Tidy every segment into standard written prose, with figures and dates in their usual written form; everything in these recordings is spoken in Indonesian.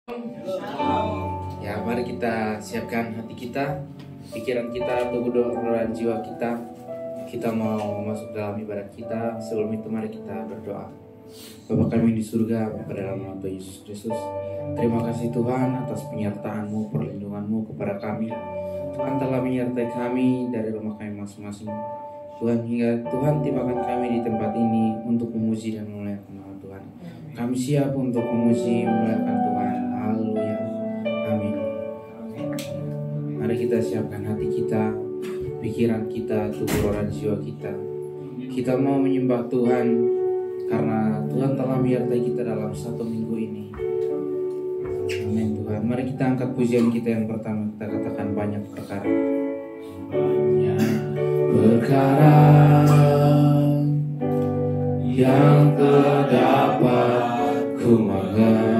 Ya, mari kita siapkan hati kita, pikiran kita, tubuh dan jiwa kita. Kita mau masuk dalam ibadat kita. Sebelum itu mari kita berdoa. Bapa kami di surga, pada dalam nama Tuhan Yesus Kristus, terima kasih Tuhan atas penyertaan-Mu, perlindungan-Mu kepada kami. Tuhan telah menyertai kami dari rumah kami masing-masing. Tuhan, hingga Tuhan tibakan kami di tempat ini untuk memuji dan memuliakan nama Tuhan. Kami siap untuk memuji memuliakan Tuhan. Haleluya. Amin. Mari kita siapkan hati kita, pikiran kita, tubuh dan jiwa kita. Kita mau menyembah Tuhan karena Tuhan telah menyertai kita dalam satu minggu ini. Amin Tuhan. Mari kita angkat pujian kita yang pertama. Kita katakan banyak perkara. Banyak perkara yang terdapat ku mengerti.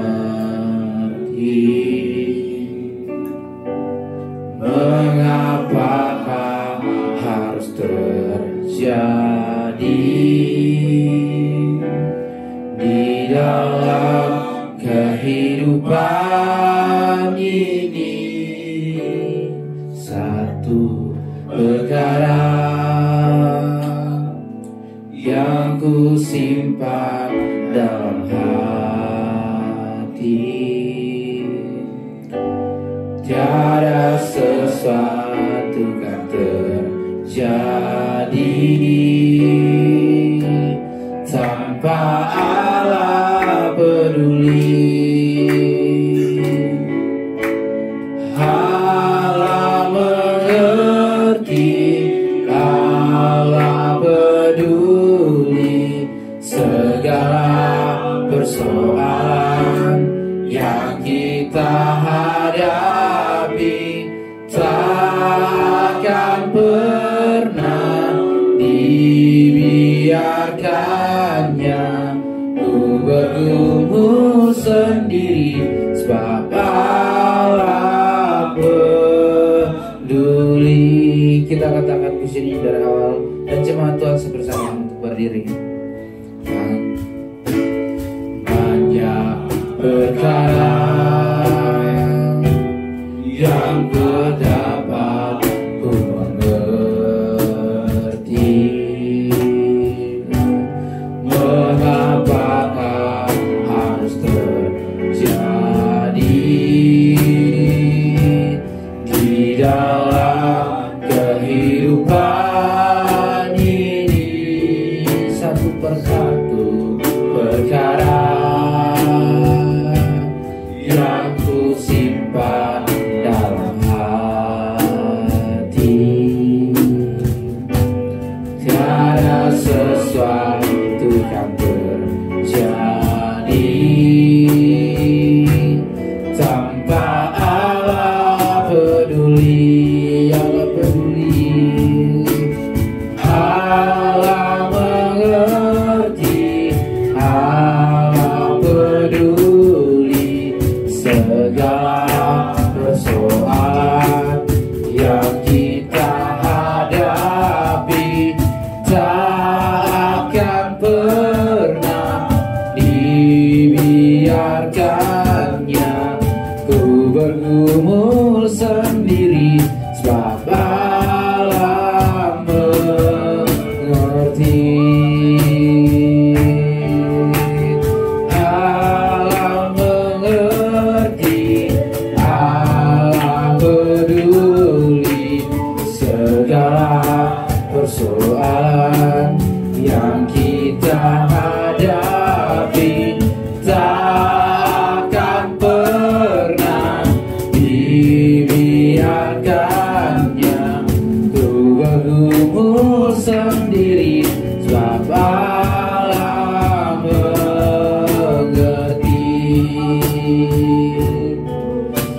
Mengapakah harus terjadi di dalam kehidupan ini? Satu perkara yang ku simpan dalam hati, tiada sesuatu kan terjadi tanpa Allah peduli. Allah mengerti, Allah peduli segala persoalan yang kita hadapi. Takkan pernah dibiarkannya ku bergumul sendiri, sebab Allah peduli. Kita katakan pujian ini dari awal, dan jemaat Tuhan bersama untuk berdiri. Banyak perkara yang terdapat ku mengerti. Mengapakah harus terjadi di dalam kehidupan ini? Satu persatu perkara yang ku simpan dalam hati, tiada sesuatu yang terjadi tanpa Allah peduli. Allah peduli, Allah mengerti, Allah peduli segala persoalan yang kita hadapi. Takkan pernah dibiarkannya ku bergumul sendiri, sebab Allah mengerti. Allah mengerti, Allah peduli segala persoalan yang kita hadapi. Takkan pernah dibiarkannya ku bergumul sendiri, sebab Allah mengerti.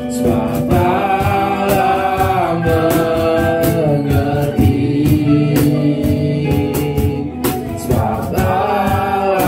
Sebab Allah mengerti, sebab Allah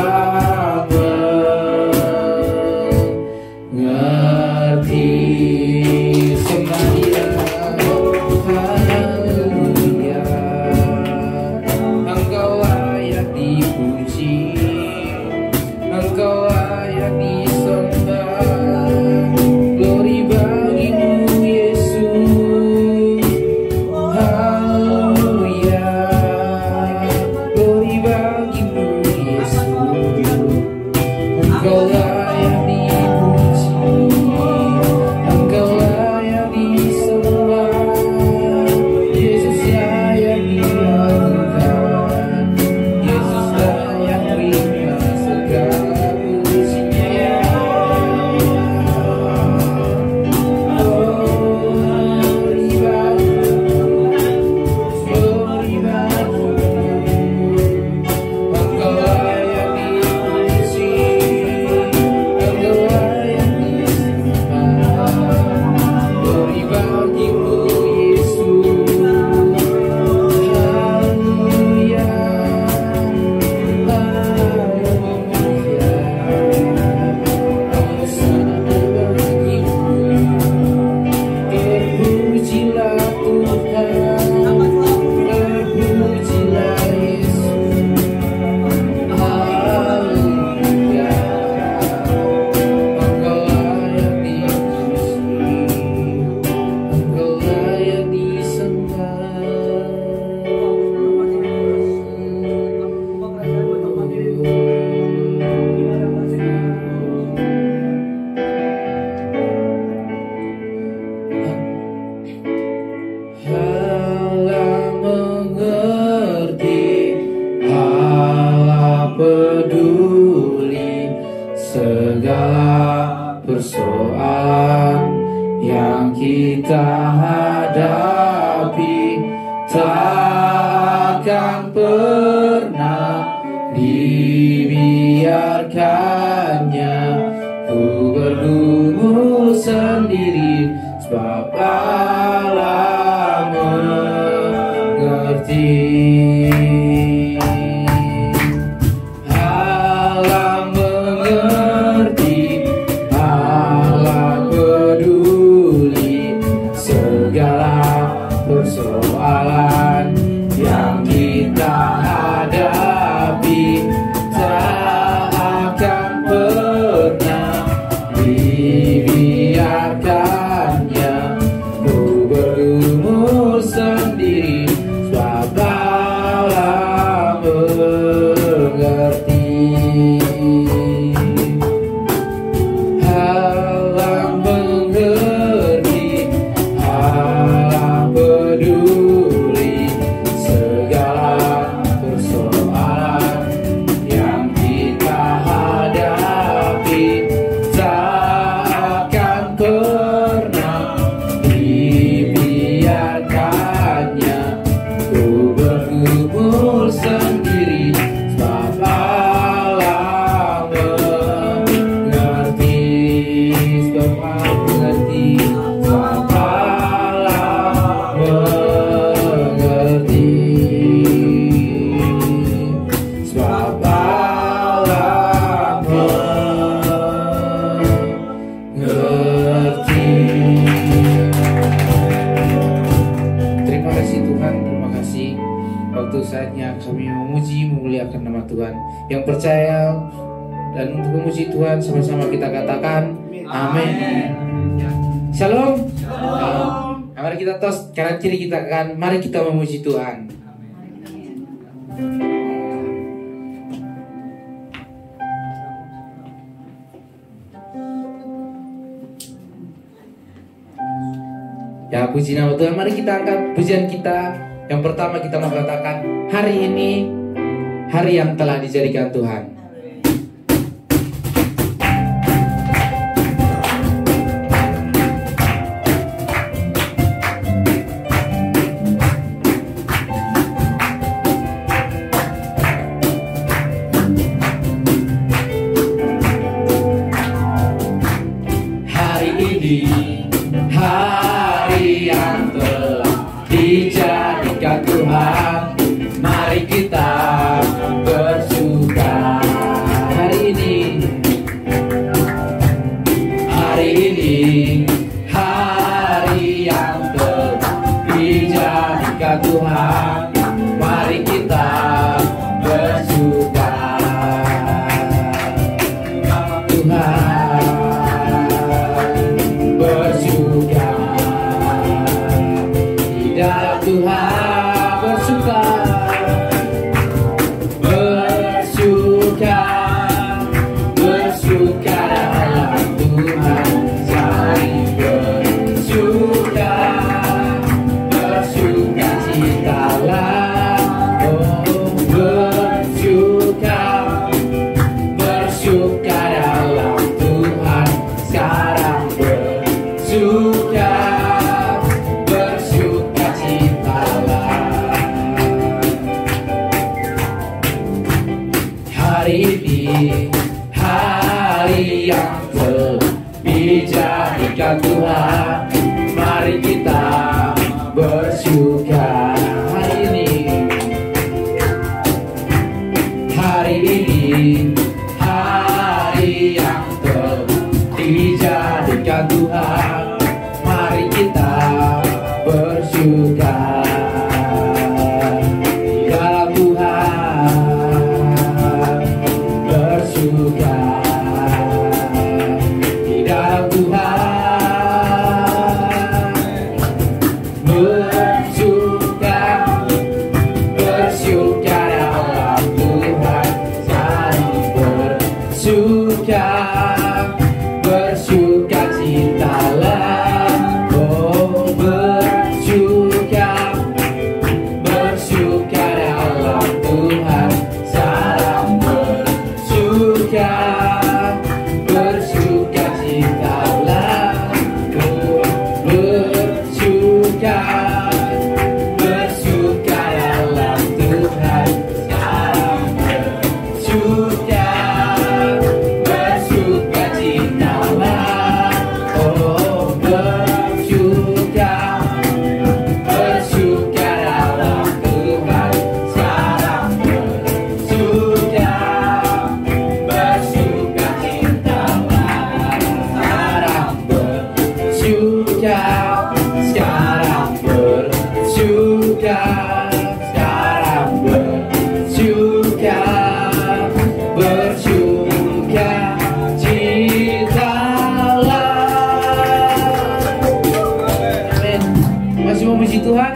tak akan pernah dibiarkannya. Ku bergumul sendiri sebab Allah mengerti. Allah mengerti, Allah peduli segala persoalan yang kita hadapi. Tak akan pernah dibiarkannya. Ku bergumul sendiri sebab Allah mengerti. Allah mengerti, Allah peduli segala persoalan yang kita hadapi. Tak akan pernah dibiarkannya. Ku bergumul sendiri sebab Allah mengerti. Sebab Allah mengerti, sebab Allah mengerti, sebab Allah mengerti. Terima kasih Tuhan, terima kasih. Waktu saatnya kami memuji, memuliakan nama Tuhan. Yang percaya dan untuk memuji Tuhan, sama-sama kita katakan amin. Shalom. Shalom. Mari kita tos kanan kiri kita kan. Mari kita memuji Tuhan. Ya, puji nama Tuhan. Mari kita angkat pujian kita. Yang pertama kita mau katakan, hari ini hari yang telah dijadikan Tuhan. Hari ini hari yang telah dijadikan Tuhan. Mari kita bersuka. Hari ini hari yang telah dijadikan Tuhan. Mari kita bersuka. Tuhan bersuka di dalam Tuhan, bersuka, bersuka, bersuka dalam Tuhan. Saling bersuka, bersuka citalah. Oh, bersuka, bersuka dalam Tuhan. Sekarang bersuka, bersuka citalah. Hari ini hari yang telah dijadikan Tuhan. Mari kita bersuka. Hari ini hari yang telah dijadikan Tuhan. Mari kita bersuka di dalam Tuhan, bersuka di dalam Tuhan, bersuka bersuka, sekarang bersuka, bersuka citalah. Amin. Masih mau puji Tuhan?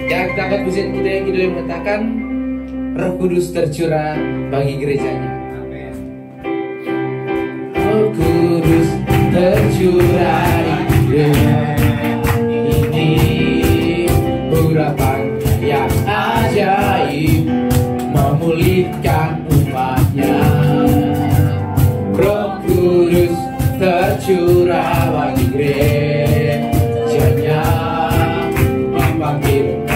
Ya, kita akan puji kita yang kita mengatakan Roh Kudus tercurah bagi gerejanya. Roh Kudus tercurah di gereja ini, urapan yang ajaib memulihkan umatnya. Roh Kudus tercurah bagi gerejanya, memanggil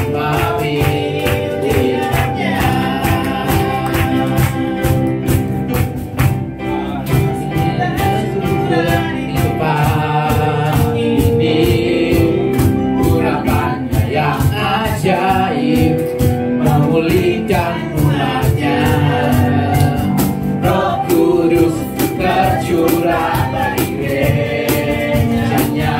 umat miliknya. Depan ini urapannya yang ajaib memulihkan umatnya. Roh Kudus tercurah bagi gerejanya,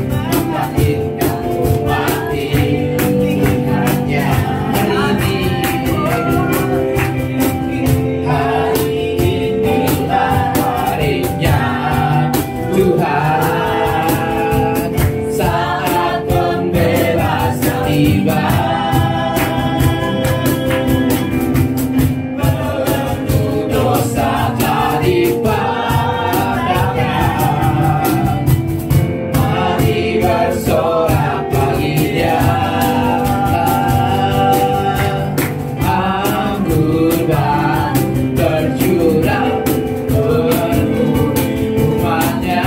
membangkitkan umat pilihannya. Hari inilah harinya Tuhan, saat pembebasan tiba. Dosa telah dipadamkan, mari bersorak bagi Dia. Anggur baru tercurah penuh umatnya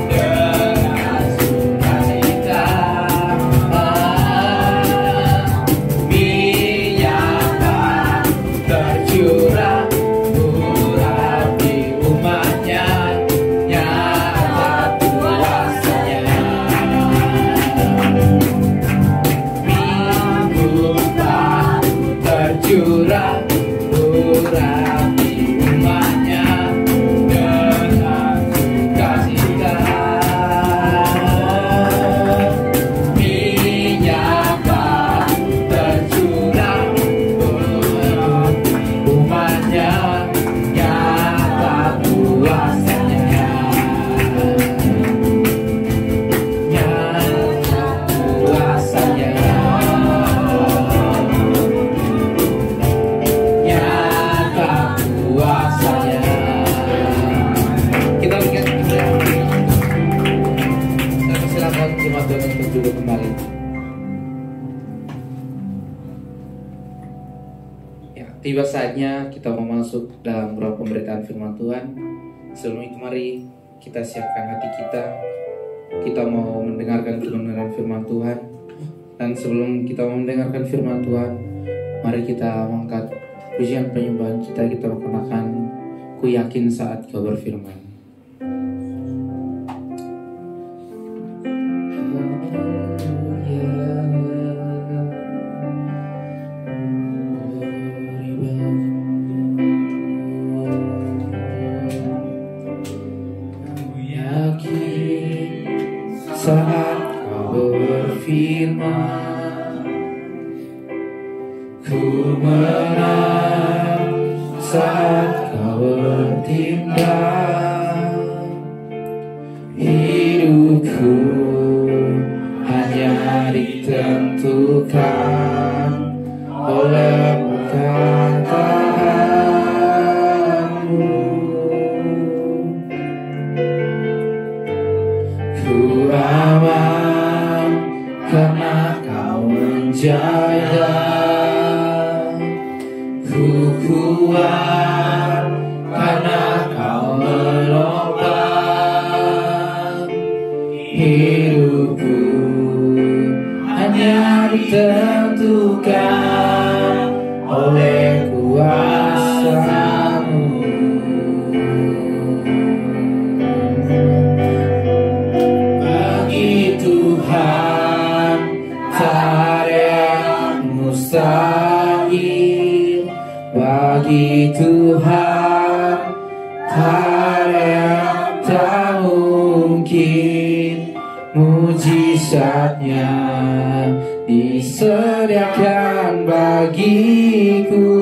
dengan sukacita. Minyak baru tercurah urapi umatnya, nyata kuasanya. Minggu baru tercurah urapi umatnya dengan sukacita. Minyak baru tercurah urapi umatnya, nyata kuasanya. Nyata kuasanya. Nyata kuasanya. Kita lihat kami silakan jemaat Tuhan untuk duduk kembali. Ya, tiba saatnya kita mau masuk dalam beberapa pemberitaan firman Tuhan. Sebelum itu mari kita siapkan hati kita. Kita mau mendengarkan kebenaran firman Tuhan. Dan sebelum kita mau mendengarkan firman Tuhan, mari kita mengangkat pujian penyembahan kita. Kita mengatakan, ku yakin saat Kau berfirman. Ku yakin saat Kau berfirman, ku menang saat Kau bertindak. Hidupku hanya ditentukan oleh perkataan-Mu. Ku aman karena Kau menjaga. Ku kuat karena Kau menopang. Hidupku hanya ditentukan oleh kuasa-Mu. Bagi Tuhan tak ada yang mustahil. Bagi Tuhan tak ada yang tak mungkin. Mujizatnya disediakan bagiku,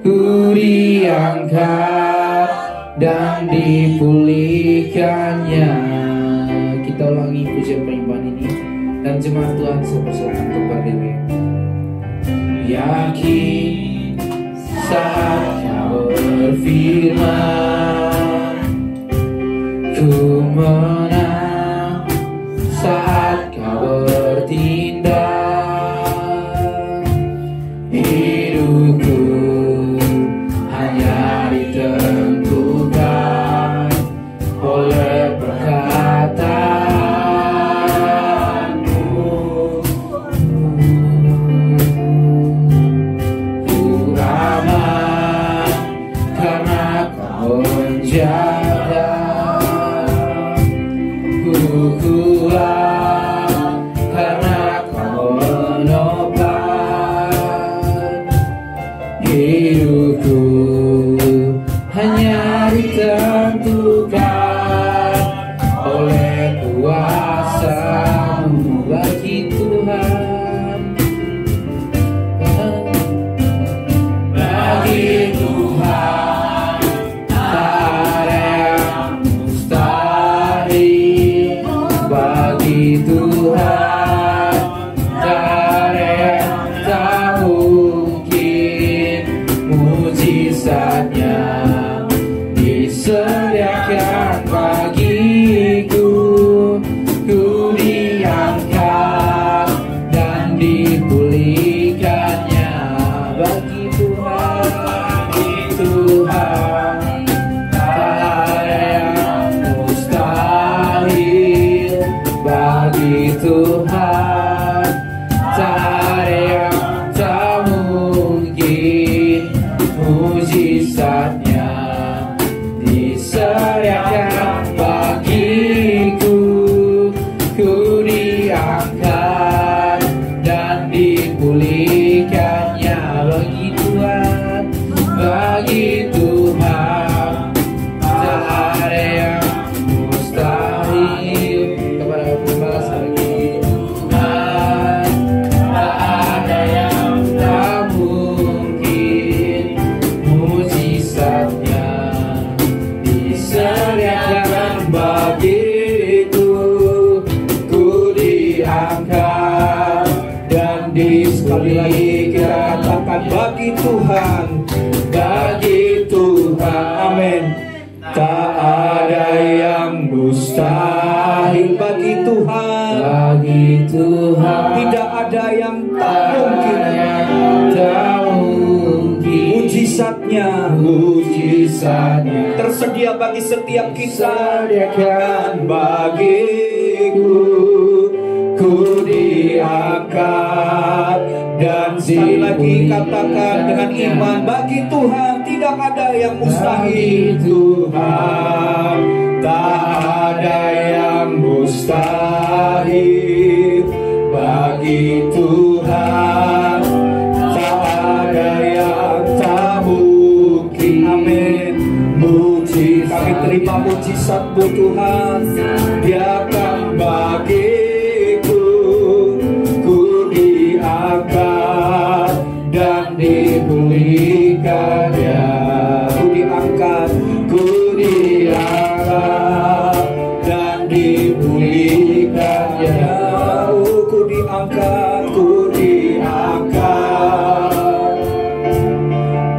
ku diangkat dan dipulihkannya. Kita ulangi pujian penyembahan ini, dan jemaat Tuhan siapa-siapa untuk berdiri. Yakin saat Kau berfirman, ku menang saat Kau bertindak. Hidupku hanya ditentukan oleh perkataanmu. Ku aman karena Kau menjaga. Ku kuat karena Kau menopang. Hidupku hanya ditentukan oleh kuasa-Mu. Bagi Tuhan, bagi Tuhan tak ada yang mustahil. Bagi Tuhan tak ada yang tak mungkin. Mujizatnya disediakan bagiku, ku diangkat dan dipulihkannya. Bagi Tuhan tak ada yang mustahil. Bagi Tuhan tak ada yang tak mungkin. Mujizatnya disediakan bagiku, ku diangkat dan dipulihkannya. Bagi Tuhan, bagi Tuhan tak ada yang mustahil. Kepada pembalas bagi Tuhan tak ada yang tak mungkin. Mujizatnya disediakan bagiku, ku diangkat dan Sekali lagi kita katakan bagi Tuhan, bagi Tuhan, amin. Tak ada yang mustahil bagi Tuhan, bagi Tuhan tidak ada yang tak mungkin. tak mungkin. Mujizatnya tersedia bagi setiap kita. Sediakan Bagiku, ku diangkat. Dan sekali lagi katakan dengan iman, bagi Tuhan tidak ada yang mustahil. Tuhan tak ada yang mustahil. Bagi Tuhan tak ada yang tak mungkin. Amin. Kami terima mujizat-Mu Tuhan, diakan bagiku, ku diangkat dan dipulihkannya. Ku diangkat dan dipulihkannya. Ku diangkat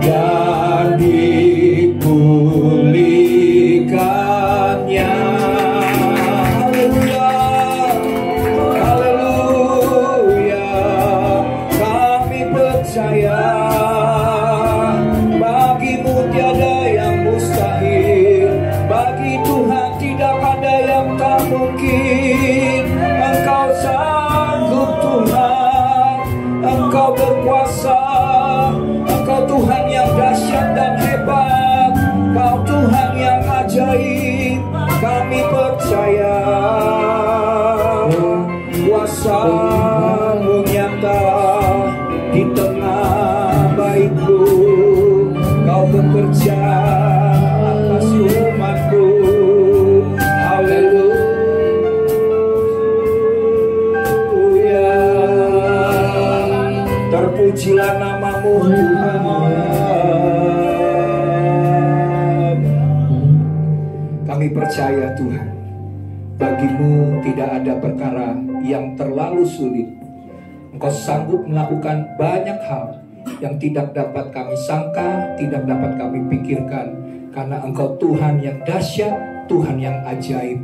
dan dipulihkannya. Haleluya, haleluya. Kami percaya bagi-Mu tiada yang mustahil. Bagi Tuhan tidak ada yang tak mungkin. Engkau sanggup Tuhan, Engkau berkuasa. Engkau Tuhan yang dahsyat dan hebat. Kau Tuhan yang ajaib. Kami percaya kuasa-Mu nyata di tengah baik-Mu. Kau bekerja atas umat-Mu. Haleluya. Terpujilah namamu Tuhan. Kami percaya Tuhan, bagimu tidak ada perkara yang terlalu sulit. Engkau sanggup melakukan banyak hal yang tidak dapat kami sangka, tidak dapat kami pikirkan. Karena Engkau Tuhan yang dahsyat, Tuhan yang ajaib.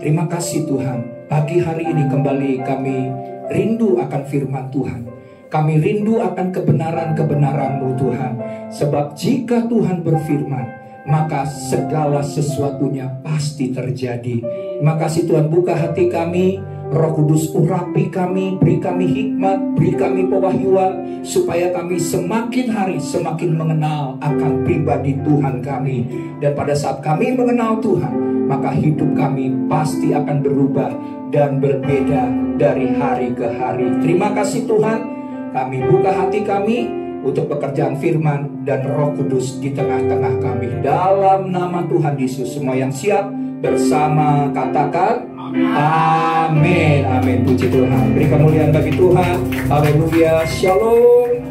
Terima kasih Tuhan, pagi hari ini kembali kami rindu akan firman Tuhan. Kami rindu akan kebenaran-kebenaran-Mu Tuhan. Sebab jika Tuhan berfirman, maka segala sesuatunya pasti terjadi. Terima kasih Tuhan, buka hati kami, Roh Kudus urapi kami, beri kami hikmat, beri kami pewahyuan, supaya kami semakin hari semakin mengenal akan pribadi Tuhan kami. Dan pada saat kami mengenal Tuhan, maka hidup kami pasti akan berubah dan berbeda dari hari ke hari. Terima kasih Tuhan, kami buka hati kami untuk pekerjaan firman dan Roh Kudus di tengah-tengah kami. Dalam nama Tuhan Yesus, semua yang siap bersama katakan amin. Amin. Puji Tuhan. Beri kemuliaan bagi Tuhan. Haleluya. Shalom.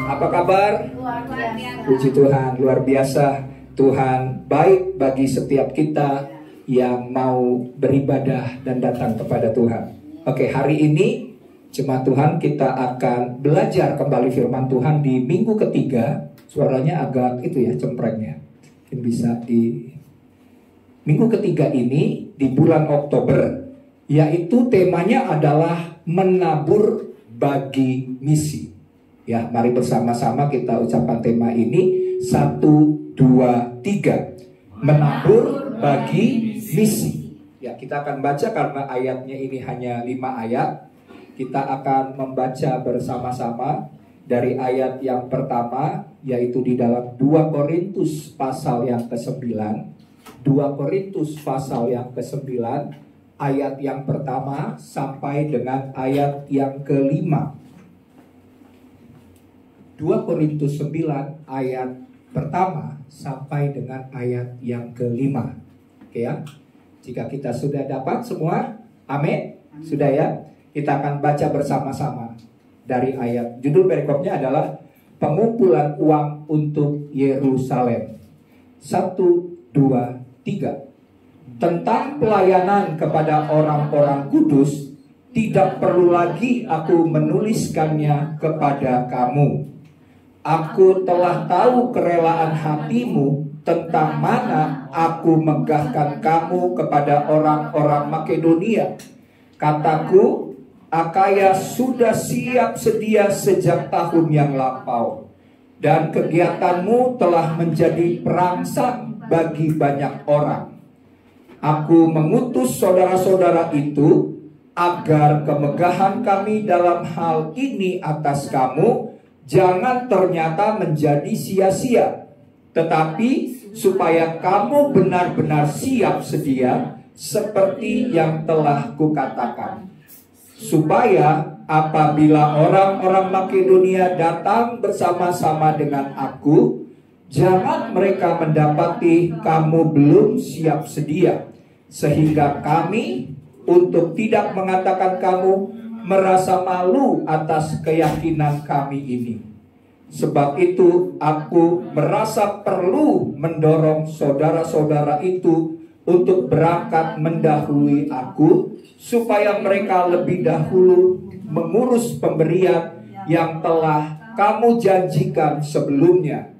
Apa kabar? Luar biasa. Puji Tuhan. Luar biasa. Tuhan baik bagi setiap kita yang mau beribadah dan datang kepada Tuhan. Oke, hari ini Jemaat Tuhan, kita akan belajar kembali firman Tuhan di minggu ketiga. Suaranya agak itu ya, cemprengnya. Mungkin bisa di minggu ketiga ini di bulan Oktober, yaitu temanya adalah menabur bagi misi. Ya, mari bersama-sama kita ucapkan tema ini. 1, 2, 3. Menabur bagi misi. Ya, kita akan baca karena ayatnya ini hanya 5 ayat. Kita akan membaca bersama-sama dari ayat yang pertama, yaitu di dalam 2 Korintus pasal yang ke-9. 2 Korintus pasal yang ke-9, ayat yang pertama sampai dengan ayat yang ke-5. 2 Korintus 9 ayat pertama sampai dengan ayat yang ke-5. Oke ya. Jika kita sudah dapat semua, amin. Sudah ya. Kita akan baca bersama-sama dari ayat. Judul perikopnya adalah pengumpulan uang untuk Yerusalem. 1, 2, 3. Tentang pelayanan kepada orang-orang kudus, tidak perlu lagi aku menuliskannya kepada kamu. Aku telah tahu kerelaan hatimu tentang mana aku megahkan kamu kepada orang-orang Makedonia. Kataku, Akaya sudah siap sedia sejak tahun yang lampau, dan kegiatanmu telah menjadi perangsang bagi banyak orang. Aku mengutus saudara-saudara itu agar kemegahan kami dalam hal ini atas kamu jangan ternyata menjadi sia-sia, tetapi supaya kamu benar-benar siap sedia seperti yang telah kukatakan. Supaya apabila orang-orang Makedonia datang bersama-sama dengan aku, jangan mereka mendapati kamu belum siap sedia, sehingga kami untuk tidak mengatakan kamu merasa malu atas keyakinan kami ini. Sebab itu aku merasa perlu mendorong saudara-saudara itu untuk berangkat mendahului aku, supaya mereka lebih dahulu mengurus pemberian yang telah kamu janjikan sebelumnya,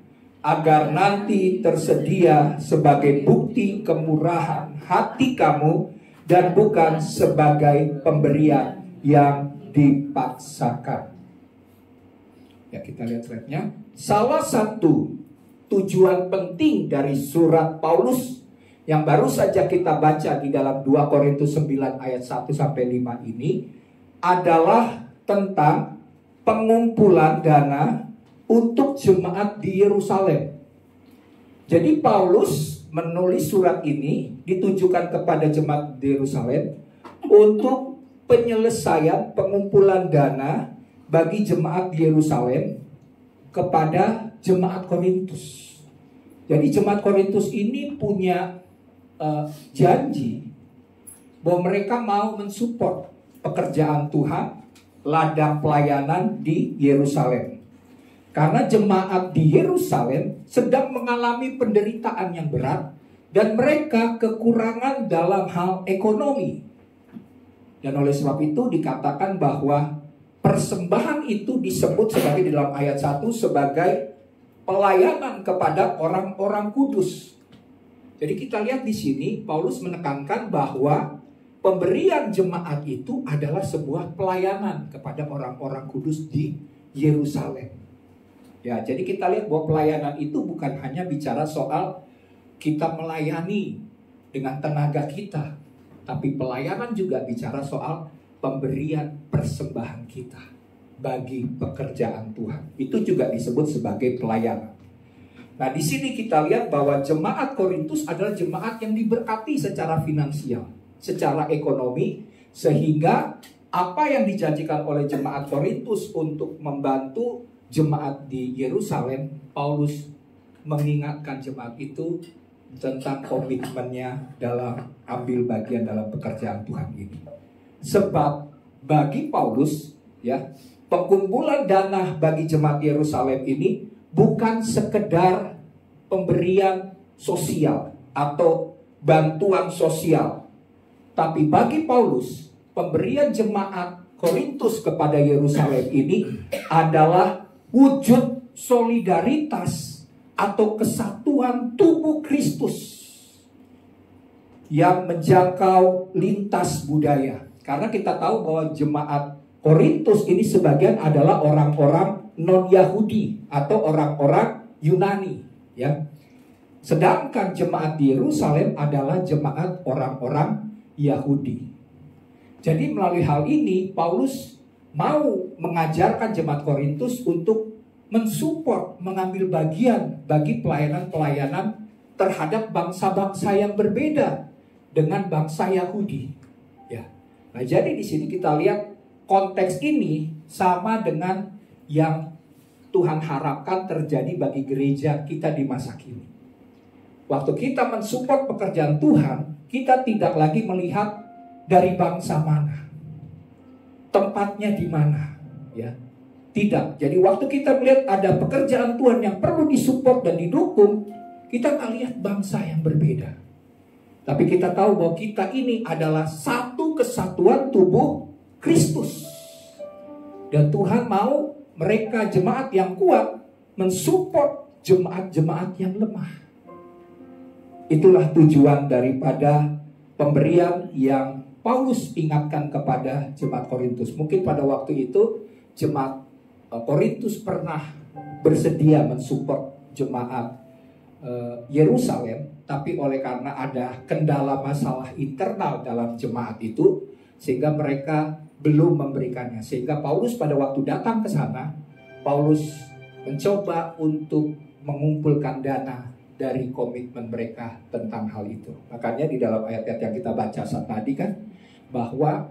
agar nanti tersedia sebagai bukti kemurahan hati kamu dan bukan sebagai pemberian yang dipaksakan. Ya, kita lihat slide-nya. Salah satu tujuan penting dari surat Paulus yang baru saja kita baca di dalam 2 Korintus 9 ayat 1 sampai 5 ini adalah tentang pengumpulan dana untuk jemaat di Yerusalem. Jadi Paulus menulis surat ini ditujukan kepada jemaat di Yerusalem untuk penyelesaian pengumpulan dana bagi jemaat di Yerusalem kepada jemaat Korintus. Jadi jemaat Korintus ini punya janji bahwa mereka mau mensupport pekerjaan Tuhan ladang pelayanan di Yerusalem. Karena jemaat di Yerusalem sedang mengalami penderitaan yang berat dan mereka kekurangan dalam hal ekonomi. Dan oleh sebab itu dikatakan bahwa persembahan itu disebut sebagai di dalam ayat 1 sebagai pelayanan kepada orang-orang kudus. Jadi kita lihat di sini Paulus menekankan bahwa pemberian jemaat itu adalah sebuah pelayanan kepada orang-orang kudus di Yerusalem. Ya, jadi kita lihat bahwa pelayanan itu bukan hanya bicara soal kita melayani dengan tenaga kita, tapi pelayanan juga bicara soal pemberian persembahan kita bagi pekerjaan Tuhan. Itu juga disebut sebagai pelayanan. Nah, di sini kita lihat bahwa jemaat Korintus adalah jemaat yang diberkati secara finansial, secara ekonomi, sehingga apa yang dijanjikan oleh jemaat Korintus untuk membantu jemaat di Yerusalem, Paulus mengingatkan jemaat itu tentang komitmennya dalam ambil bagian dalam pekerjaan Tuhan ini. Sebab bagi Paulus, ya, pengumpulan dana bagi jemaat Yerusalem ini bukan sekedar pemberian sosial atau bantuan sosial. Tapi bagi Paulus, pemberian jemaat Korintus kepada Yerusalem ini adalah wujud solidaritas atau kesatuan tubuh Kristus yang menjangkau lintas budaya. Karena kita tahu bahwa jemaat Korintus ini sebagian adalah orang-orang non-Yahudi atau orang-orang Yunani, ya. Sedangkan jemaat di Yerusalem adalah jemaat orang-orang Yahudi. Jadi melalui hal ini Paulus mau mengajarkan jemaat Korintus untuk mensupport, mengambil bagian bagi pelayanan-pelayanan terhadap bangsa-bangsa yang berbeda dengan bangsa Yahudi. Ya. Nah, jadi di sini kita lihat konteks ini sama dengan yang Tuhan harapkan terjadi bagi gereja kita di masa kini. Waktu kita mensupport pekerjaan Tuhan, kita tidak lagi melihat dari bangsa mana, tempatnya di mana, ya. Tidak. Jadi waktu kita melihat ada pekerjaan Tuhan yang perlu disupport dan didukung, kita nggak lihat bangsa yang berbeda. Tapi kita tahu bahwa kita ini adalah satu kesatuan tubuh Kristus. Dan Tuhan mau mereka jemaat yang kuat mensupport jemaat-jemaat yang lemah. Itulah tujuan daripada pemberian yang Paulus ingatkan kepada jemaat Korintus. Mungkin pada waktu itu jemaat Korintus pernah bersedia mensupport jemaat Yerusalem, tapi oleh karena ada kendala masalah internal dalam jemaat itu, sehingga mereka belum memberikannya. Sehingga Paulus pada waktu datang ke sana, Paulus mencoba untuk mengumpulkan dana dari komitmen mereka tentang hal itu. Makanya di dalam ayat-ayat yang kita baca saat tadi kan, bahwa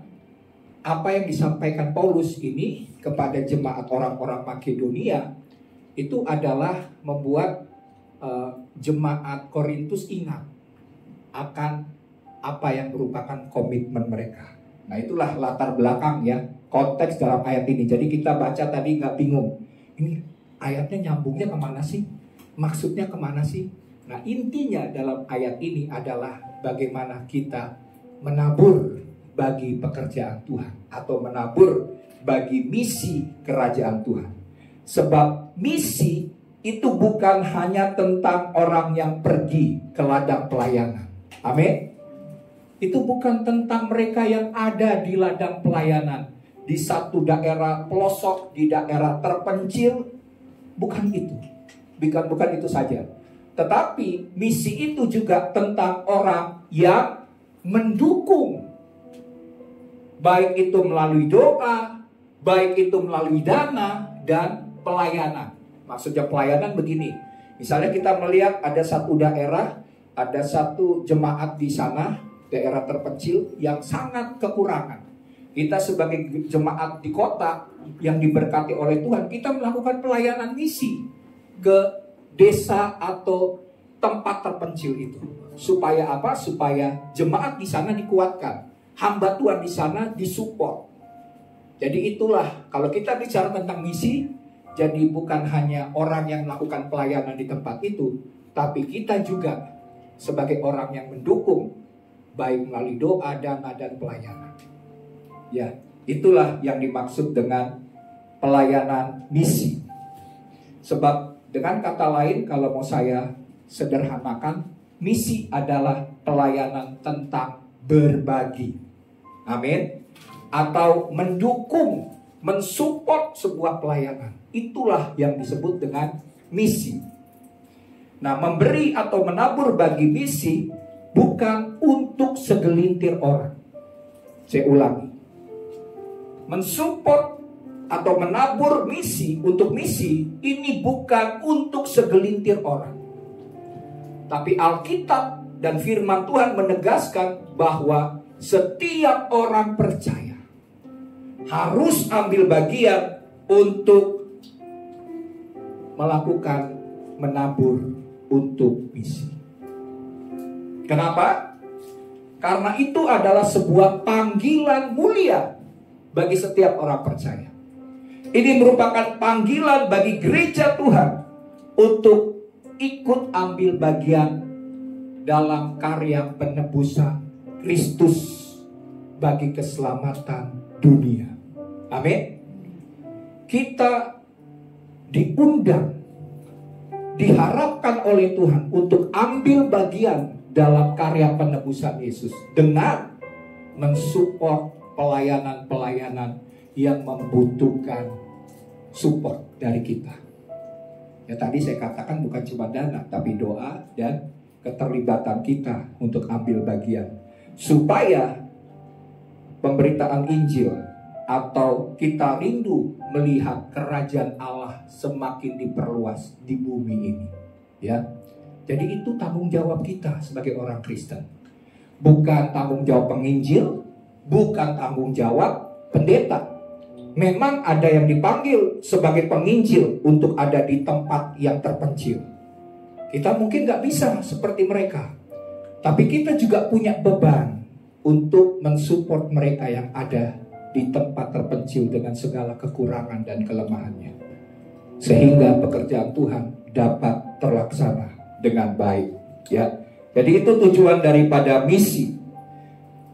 apa yang disampaikan Paulus ini kepada jemaat orang-orang Makedonia itu adalah membuat jemaat Korintus ingat akan apa yang merupakan komitmen mereka. Nah, itulah latar belakang ya, konteks dalam ayat ini. Jadi kita baca tadi nggak bingung, ini ayatnya nyambungnya kemana sih? Maksudnya kemana sih? Nah, intinya dalam ayat ini adalah bagaimana kita menabur bagi pekerjaan Tuhan atau menabur bagi misi kerajaan Tuhan. Sebab misi itu bukan hanya tentang orang yang pergi ke ladang pelayanan. Amin. Itu bukan tentang mereka yang ada di ladang pelayanan di satu daerah pelosok, di daerah terpencil. Bukan itu. Bukan itu saja. Tetapi misi itu juga tentang orang yang mendukung, baik itu melalui doa, baik itu melalui dana dan pelayanan. Maksudnya pelayanan begini. Misalnya kita melihat ada satu daerah, ada satu jemaat di sana, daerah terpencil yang sangat kekurangan. Kita sebagai jemaat di kota yang diberkati oleh Tuhan, kita melakukan pelayanan misi ke desa atau tempat terpencil itu. Supaya apa? Supaya jemaat di sana dikuatkan, hamba Tuhan di sana disupport. Jadi itulah, kalau kita bicara tentang misi, jadi bukan hanya orang yang melakukan pelayanan di tempat itu, tapi kita juga sebagai orang yang mendukung, baik melalui doa, dana, dan pelayanan. Ya, itulah yang dimaksud dengan pelayanan misi. Sebab dengan kata lain, kalau mau saya sederhanakan, misi adalah pelayanan tentang berbagi. Amin. Atau mendukung, mensupport sebuah pelayanan. Itulah yang disebut dengan misi. Nah, memberi atau menabur bagi misi bukan untuk segelintir orang. Saya ulangi. Mensupport atau menabur misi untuk misi ini bukan untuk segelintir orang. Tapi Alkitab dan firman Tuhan menegaskan bahwa setiap orang percaya harus ambil bagian untuk melakukan menabur untuk misi. Kenapa? Karena itu adalah sebuah panggilan mulia bagi setiap orang percaya. Ini merupakan panggilan bagi gereja Tuhan untuk ikut ambil bagian dalam karya penebusan Kristus bagi keselamatan dunia. Amin. Kita diundang, diharapkan oleh Tuhan untuk ambil bagian dalam karya penebusan Yesus dengan mensupport pelayanan-pelayanan yang membutuhkan support dari kita. Ya, tadi saya katakan bukan cuma dana, tapi doa dan keterlibatan kita untuk ambil bagian supaya pemberitaan Injil atau kita rindu melihat kerajaan Allah semakin diperluas di bumi ini. Ya, jadi itu tanggung jawab kita sebagai orang Kristen. Bukan tanggung jawab penginjil, bukan tanggung jawab pendeta. Memang ada yang dipanggil sebagai penginjil untuk ada di tempat yang terpencil. Kita mungkin gak bisa seperti mereka, tapi kita juga punya beban untuk mensupport mereka yang ada di tempat terpencil dengan segala kekurangan dan kelemahannya, sehingga pekerjaan Tuhan dapat terlaksana dengan baik. Ya, jadi itu tujuan daripada misi.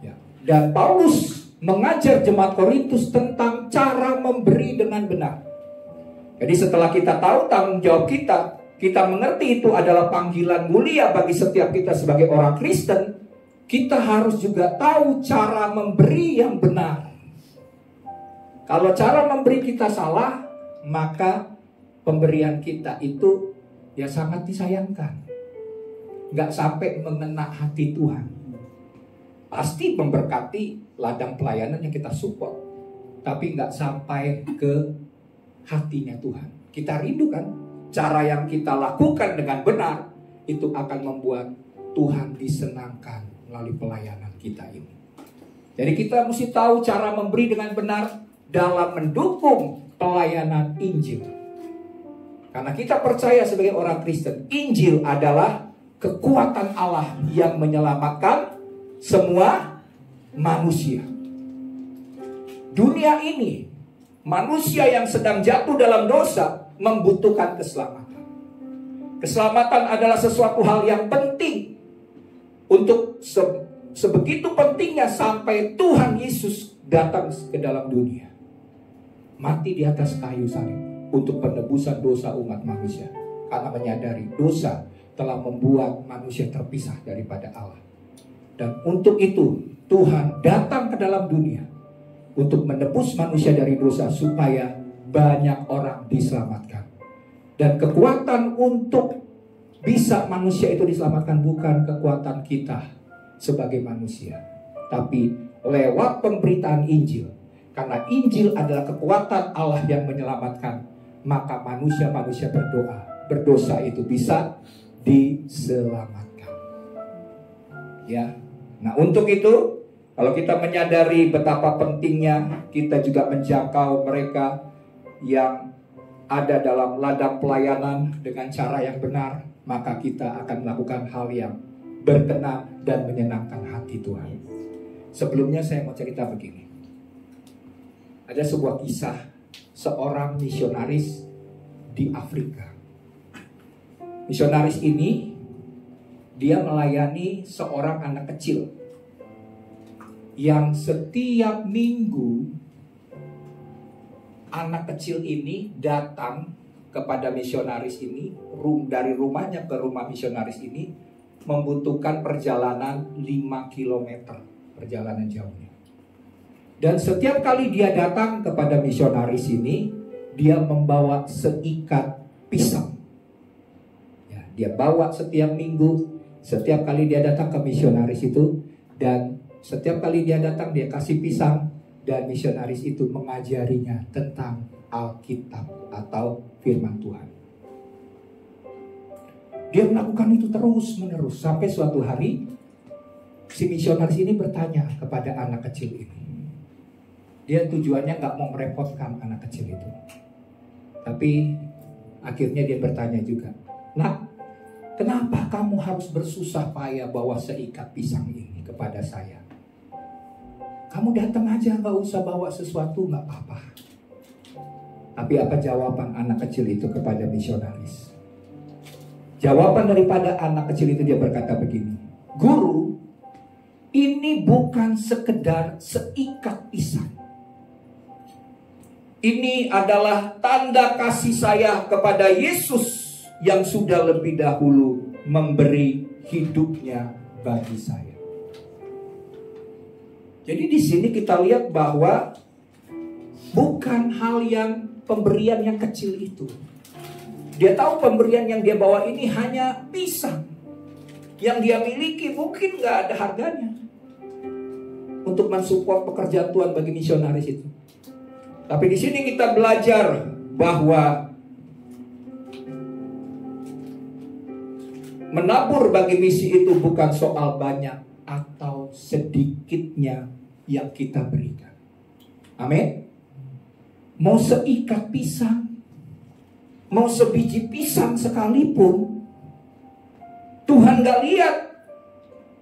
Ya. Dan Paulus mengajar jemaat Korintus tentang cara memberi dengan benar. Jadi setelah kita tahu tanggung jawab kita, kita mengerti itu adalah panggilan mulia bagi setiap kita sebagai orang Kristen, kita harus juga tahu cara memberi yang benar. Kalau cara memberi kita salah, maka pemberian kita itu ya sangat disayangkan. Nggak sampai mengena hati Tuhan. Pasti memberkati ladang pelayanan yang kita support, tapi nggak sampai ke hatinya Tuhan. Kita rindu kan, cara yang kita lakukan dengan benar itu akan membuat Tuhan disenangkan melalui pelayanan kita ini. Jadi kita mesti tahu cara memberi dengan benar dalam mendukung pelayanan Injil. Karena kita percaya sebagai orang Kristen, Injil adalah kekuatan Allah yang menyelamatkan semua manusia. Dunia ini, manusia yang sedang jatuh dalam dosa membutuhkan keselamatan. Keselamatan adalah sesuatu hal yang penting. Untuk sebegitu pentingnya sampai Tuhan Yesus datang ke dalam dunia, mati di atas kayu salib untuk penebusan dosa umat manusia. Karena menyadari dosa telah membuat manusia terpisah daripada Allah. Dan untuk itu Tuhan datang ke dalam dunia untuk menebus manusia dari dosa supaya banyak orang diselamatkan. Dan kekuatan untuk bisa manusia itu diselamatkan bukan kekuatan kita sebagai manusia, tapi lewat pemberitaan Injil. Karena Injil adalah kekuatan Allah yang menyelamatkan, maka manusia-manusia berdosa itu bisa diselamatkan. Ya. Nah, untuk itu kalau kita menyadari betapa pentingnya kita juga menjangkau mereka yang ada dalam ladang pelayanan dengan cara yang benar, maka kita akan melakukan hal yang berkenan dan menyenangkan hati Tuhan. Sebelumnya saya mau cerita begini. Ada sebuah kisah seorang misionaris di Afrika. Misionaris ini dia melayani seorang anak kecil yang setiap minggu anak kecil ini datang kepada misionaris ini dari rumahnya ke rumah misionaris ini membutuhkan perjalanan 5 km perjalanan jauhnya. Dan setiap kali dia datang kepada misionaris ini, dia membawa seikat pisang. Ya, dia bawa setiap minggu, setiap kali dia datang ke misionaris itu, dan setiap kali dia datang dia kasih pisang, dan misionaris itu mengajarinya tentang Alkitab atau firman Tuhan. Dia melakukan itu terus menerus sampai suatu hari si misionaris ini bertanya kepada anak kecil ini. Dia tujuannya gak mau merepotkan anak kecil itu. Tapi akhirnya dia bertanya juga, "Nak, kenapa kamu harus bersusah payah bawa seikat pisang ini kepada saya? Kamu datang aja, gak usah bawa sesuatu, gak apa-apa." Tapi apa jawaban anak kecil itu kepada misionaris? Jawaban daripada anak kecil itu dia berkata begini, "Guru, ini bukan sekedar seikat pisang. Ini adalah tanda kasih saya kepada Yesus yang sudah lebih dahulu memberi hidupnya bagi saya." Jadi di sini kita lihat bahwa bukan hal yang pemberian yang kecil itu. Dia tahu pemberian yang dia bawa ini hanya pisang. Yang dia miliki mungkin gak ada harganya untuk mensupport pekerjaan Tuhan bagi misionaris itu. Tapi di sini kita belajar bahwa menabur bagi misi itu bukan soal banyak atau sedikitnya yang kita berikan. Amin. Mau seikat pisang, mau sebiji pisang sekalipun, Tuhan gak lihat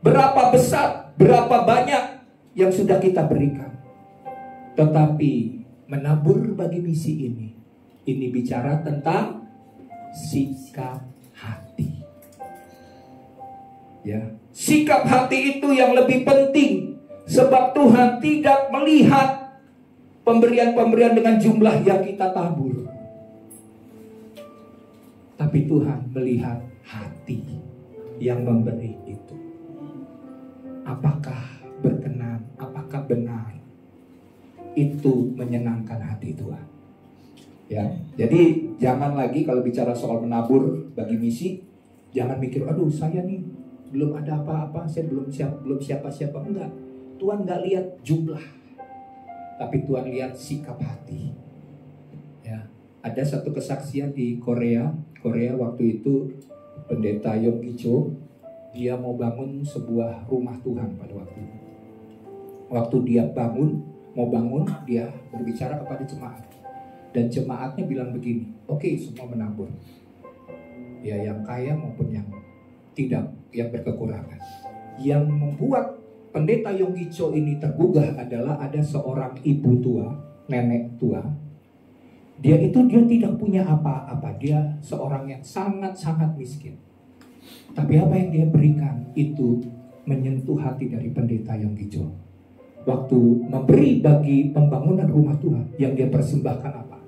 berapa besar, berapa banyak yang sudah kita berikan. Tetapi menabur bagi misi ini bicara tentang sikap hati. Ya, sikap hati itu yang lebih penting, sebab Tuhan tidak melihat pemberian-pemberian dengan jumlah yang kita tabur. Tapi Tuhan melihat hati yang memberi itu. Apakah berkenan, apakah benar itu menyenangkan hati Tuhan. Ya, jadi jangan lagi kalau bicara soal menabur bagi misi, jangan mikir, aduh saya nih belum ada apa-apa, saya belum siapa-siapa. Enggak, Tuhan nggak lihat jumlah, tapi Tuhan lihat sikap hati. Ya, ada satu kesaksian di Korea waktu itu pendeta Yonggi Cho, dia mau bangun sebuah rumah Tuhan pada waktu itu. Waktu dia mau bangun, dia berbicara kepada jemaat. Dan jemaatnya bilang begini, oke, semua menabur. Ya, yang kaya maupun yang tidak, yang berkekurangan. Yang membuat pendeta Yonggi Cho ini tergugah adalah ada seorang ibu tua, nenek tua. Dia tidak punya apa-apa. Dia seorang yang sangat-sangat miskin. Tapi apa yang dia berikan itu menyentuh hati dari pendeta Yonggi Cho. Waktu memberi bagi pembangunan rumah Tuhan, yang dia persembahkan apa?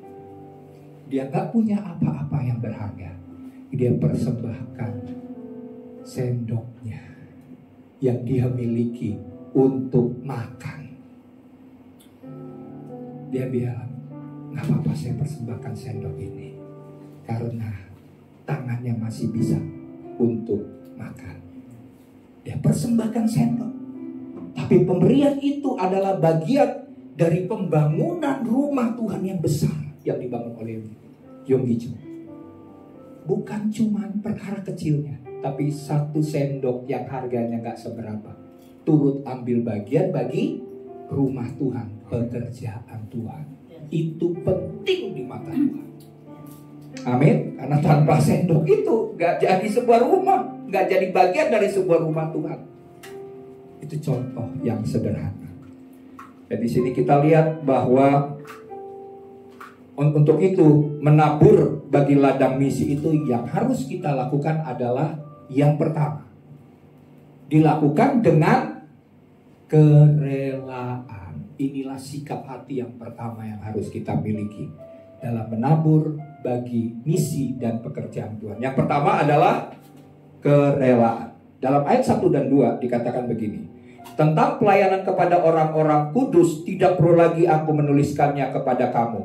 Dia gak punya apa-apa yang berharga. Dia persembahkan sendoknya yang dia miliki untuk makan. Dia bilang, gak apa-apa saya persembahkan sendok ini, karena tangannya masih bisa untuk makan. Dia persembahkan sendok. Tapi pemberian itu adalah bagian dari pembangunan rumah Tuhan yang besar yang dibangun oleh Yonggi Cho. Bukan cuma perkara kecilnya, tapi satu sendok yang harganya gak seberapa, turut ambil bagian bagi rumah Tuhan, pekerjaan Tuhan. Itu penting di mata Tuhan. Amin. Karena tanpa sendok itu gak jadi sebuah rumah, gak jadi bagian dari sebuah rumah Tuhan. Itu contoh yang sederhana. Dan di sini kita lihat bahwa untuk itu menabur bagi ladang misi itu yang harus kita lakukan adalah yang pertama, dilakukan dengan kerelaan. Inilah sikap hati yang pertama yang harus kita miliki dalam menabur bagi misi dan pekerjaan Tuhan. Yang pertama adalah kerelaan. Dalam ayat 1 dan 2 dikatakan begini: tentang pelayanan kepada orang-orang kudus tidak perlu lagi aku menuliskannya kepada kamu.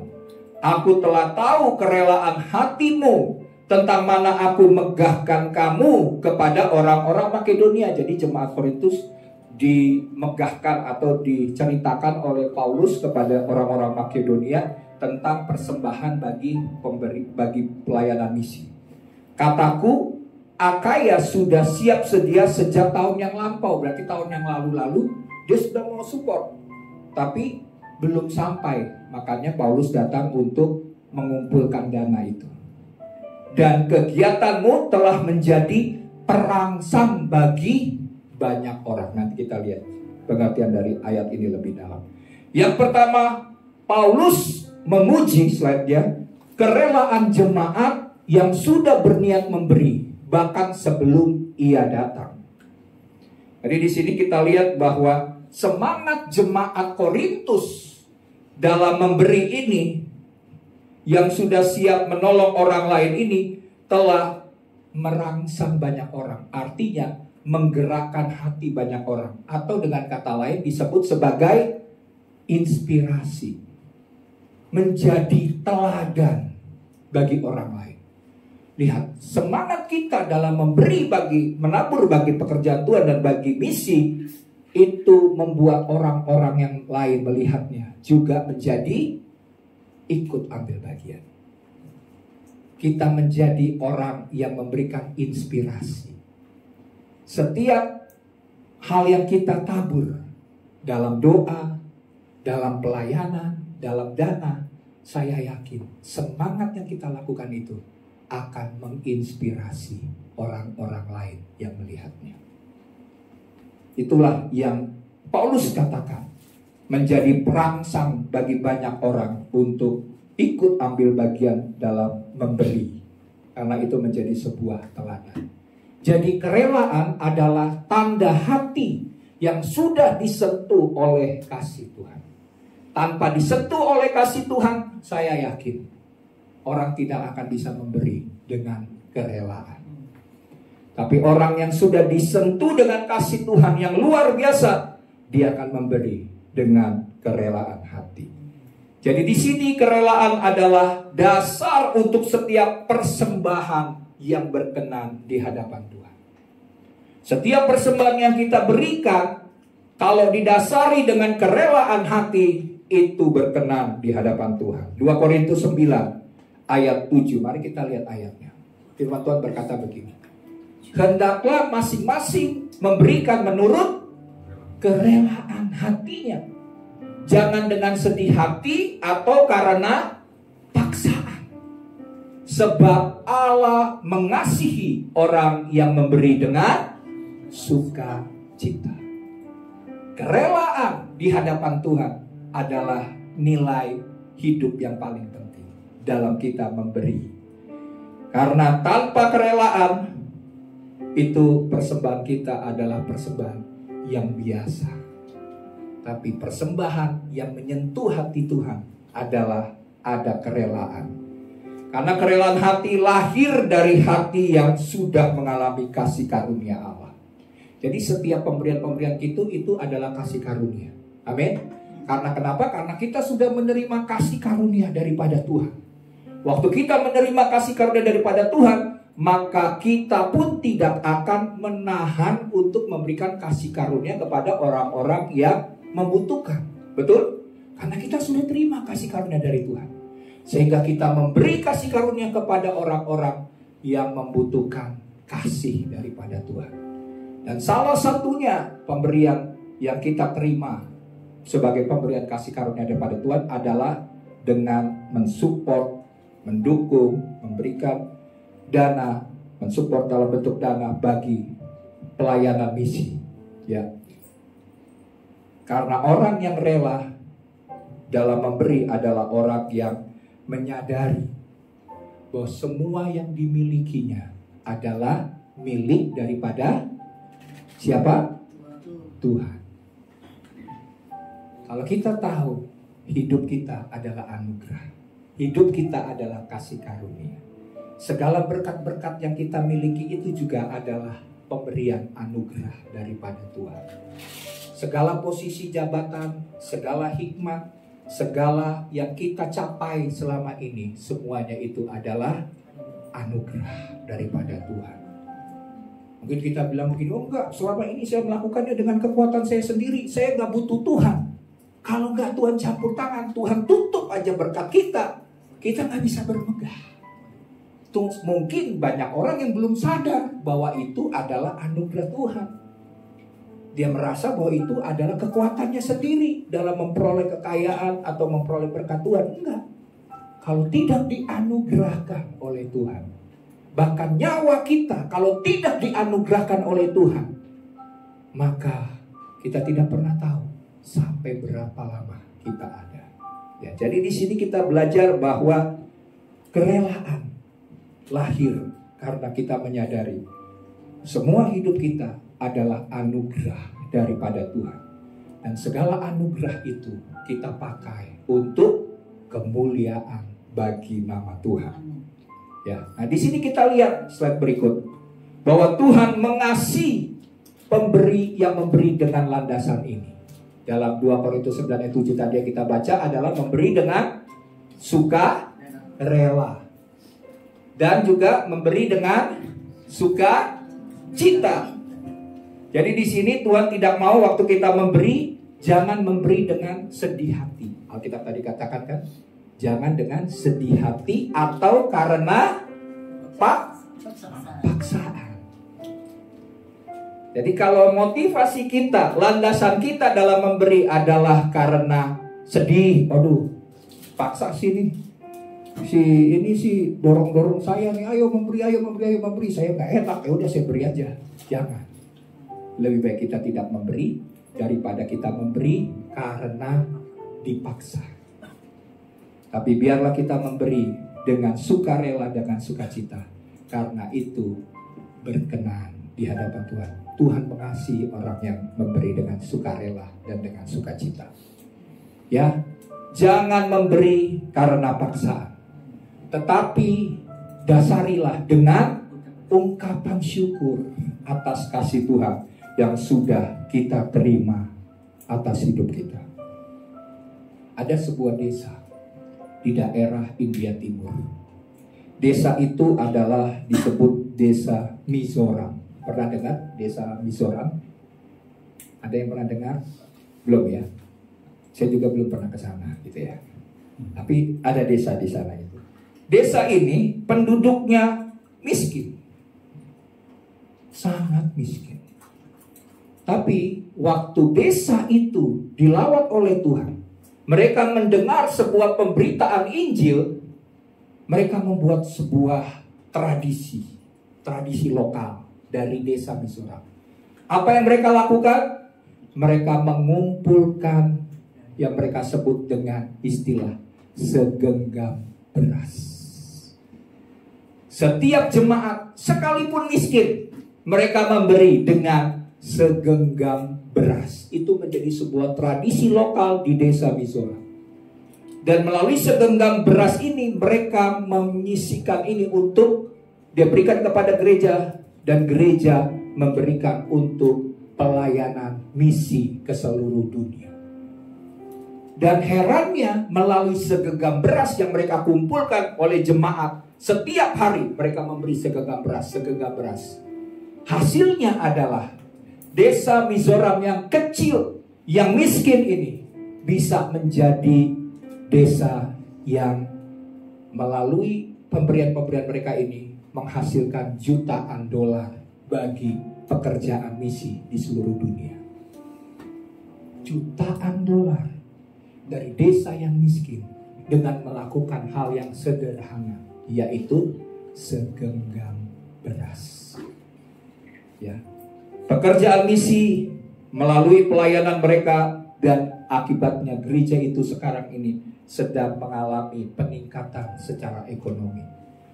Aku telah tahu kerelaan hatimu, tentang mana aku megahkan kamu kepada orang-orang Makedonia. Jadi jemaat Korintus dimegahkan atau diceritakan oleh Paulus kepada orang-orang Makedonia tentang persembahan bagi pelayanan misi. Kataku, Akaya sudah siap sedia sejak tahun yang lampau. Berarti tahun yang lalu-lalu dia sudah mau support, tapi belum sampai. Makanya Paulus datang untuk mengumpulkan dana itu. Dan kegiatanmu telah menjadi perangsang bagi banyak orang. Nanti kita lihat pengertian dari ayat ini lebih dalam. Yang pertama, Paulus memuji, slide-nya, kerelaan jemaat yang sudah berniat memberi bahkan sebelum ia datang. Jadi di sini kita lihat bahwa semangat jemaat Korintus dalam memberi ini, yang sudah siap menolong orang lain ini, telah merangsang banyak orang. Artinya menggerakkan hati banyak orang, atau dengan kata lain disebut sebagai inspirasi, menjadi teladan bagi orang lain. Lihat, semangat kita dalam memberi menabur bagi pekerjaan Tuhan dan bagi misi, itu membuat orang-orang yang lain melihatnya juga menjadi ikut ambil bagian. Kita menjadi orang yang memberikan inspirasi. Setiap hal yang kita tabur dalam doa, dalam pelayanan, dalam dana, saya yakin semangat yang kita lakukan itu akan menginspirasi orang-orang lain yang melihatnya. Itulah yang Paulus katakan, menjadi perangsang bagi banyak orang untuk ikut ambil bagian dalam memberi. Karena itu menjadi sebuah teladan. Jadi kerelaan adalah tanda hati yang sudah disentuh oleh kasih Tuhan. Tanpa disentuh oleh kasih Tuhan, saya yakin orang tidak akan bisa memberi dengan kerelaan. Tapi orang yang sudah disentuh dengan kasih Tuhan yang luar biasa, dia akan memberi dengan kerelaan hati. Jadi di sini kerelaan adalah dasar untuk setiap persembahan yang berkenan di hadapan Tuhan. Setiap persembahan yang kita berikan, kalau didasari dengan kerelaan hati, itu berkenan di hadapan Tuhan. 2 Korintus 9 ayat 7. Mari kita lihat ayatnya. Firman Tuhan berkata begini: hendaklah masing-masing memberikan menurut kerelaan hatinya, jangan dengan sedih hati atau karena paksaan. Sebab Allah mengasihi orang yang memberi dengan sukacita. Kerelaan di hadapan Tuhan adalah nilai hidup yang paling penting dalam kita memberi. Karena tanpa kerelaan, itu persembahan kita adalah persembahan yang biasa. Tapi persembahan yang menyentuh hati Tuhan adalah ada kerelaan. Karena kerelaan hati lahir dari hati yang sudah mengalami kasih karunia Allah. Jadi setiap pemberian-pemberian itu adalah kasih karunia. Amin. Karena kenapa? Karena kita sudah menerima kasih karunia daripada Tuhan. Waktu kita menerima kasih karunia daripada Tuhan, maka kita pun tidak akan menahan untuk memberikan kasih karunia kepada orang-orang yang membutuhkan. Betul? Karena kita sudah terima kasih karunia dari Tuhan. Sehingga kita memberi kasih karunia kepada orang-orang yang membutuhkan kasih daripada Tuhan. Dan salah satunya pemberian yang kita terima sebagai pemberian kasih karunia daripada Tuhan adalah dengan mensupport, mendukung, memberikan dana, mensupport dalam bentuk dana bagi pelayanan misi. Ya. Karena orang yang rela dalam memberi adalah orang yang menyadari bahwa semua yang dimilikinya adalah milik daripada siapa? Tuhan. Kalau kita tahu hidup kita adalah anugerah, hidup kita adalah kasih karunia, segala berkat-berkat yang kita miliki itu juga adalah pemberian anugerah daripada Tuhan. Segala posisi jabatan, segala hikmat, segala yang kita capai selama ini, semuanya itu adalah anugerah daripada Tuhan. Mungkin kita bilang begini, oh enggak, selama ini saya melakukannya dengan kekuatan saya sendiri, saya enggak butuh Tuhan. Kalau enggak Tuhan campur tangan, Tuhan tutup aja berkat kita enggak bisa bermegah. Mungkin banyak orang yang belum sadar bahwa itu adalah anugerah Tuhan. Dia merasa bahwa itu adalah kekuatannya sendiri dalam memperoleh kekayaan atau memperoleh berkat Tuhan. Enggak. Kalau tidak dianugerahkan oleh Tuhan, bahkan nyawa kita kalau tidak dianugerahkan oleh Tuhan, maka kita tidak pernah tahu sampai berapa lama kita ada. Ya, jadi di sini kita belajar bahwa kerelaan lahir karena kita menyadari semua hidup kita adalah anugerah daripada Tuhan. Dan segala anugerah itu kita pakai untuk kemuliaan bagi nama Tuhan. Ya, nah di sini kita lihat slide berikut bahwa Tuhan mengasihi pemberi yang memberi dengan landasan ini. Dalam 2 Korintus 9 ayat 7 tadi yang kita baca adalah memberi dengan suka rela. Dan juga memberi dengan suka cita. Jadi di sini Tuhan tidak mau waktu kita memberi, jangan memberi dengan sedih hati. Alkitab tadi katakan kan, jangan dengan sedih hati atau karena paksaan. Jadi kalau motivasi kita, landasan kita dalam memberi adalah karena sedih, aduh, paksa sini. Ini sih dorong saya nih, ayo memberi, saya nggak enak, ya udah saya beri aja. Jangan. Lebih baik kita tidak memberi daripada kita memberi karena dipaksa. Tapi biarlah kita memberi dengan sukarela, dengan sukacita, karena itu berkenan di hadapan Tuhan. Tuhan mengasihi orang yang memberi dengan sukarela dan dengan sukacita. Ya, jangan memberi karena paksaan, tetapi dasarilah dengan ungkapan syukur atas kasih Tuhan yang sudah kita terima atas hidup kita. Ada sebuah desa di daerah India Timur. Desa itu adalah disebut desa Mizoram. Pernah dengar desa Mizoram? Ada yang pernah dengar? Belum ya? Saya juga belum pernah ke sana gitu ya. Tapi ada desa di sana itu. Desa ini penduduknya miskin. Sangat miskin. Tapi waktu desa itu dilawat oleh Tuhan, mereka mendengar sebuah pemberitaan Injil, mereka membuat sebuah tradisi lokal dari desa Mizoram. Apa yang mereka lakukan? Mereka mengumpulkan yang mereka sebut dengan istilah segenggam beras. Setiap jemaat sekalipun miskin, mereka memberi dengan segenggam beras. Itu menjadi sebuah tradisi lokal di desa Mizoram. Dan melalui segenggam beras ini mereka menyisikan ini untuk diberikan kepada gereja, dan gereja memberikan untuk pelayanan misi ke seluruh dunia. Dan herannya melalui segenggam beras yang mereka kumpulkan oleh jemaat, setiap hari mereka memberi segenggam beras. Hasilnya adalah desa Mizoram yang kecil, yang miskin ini bisa menjadi desa yang melalui pemberian-pemberian mereka ini menghasilkan jutaan dolar bagi pekerjaan misi di seluruh dunia. Jutaan dolar dari desa yang miskin dengan melakukan hal yang sederhana, yaitu segenggam beras. Ya. Pekerjaan misi melalui pelayanan mereka Dan akibatnya gereja itu sekarang ini sedang mengalami peningkatan secara ekonomi.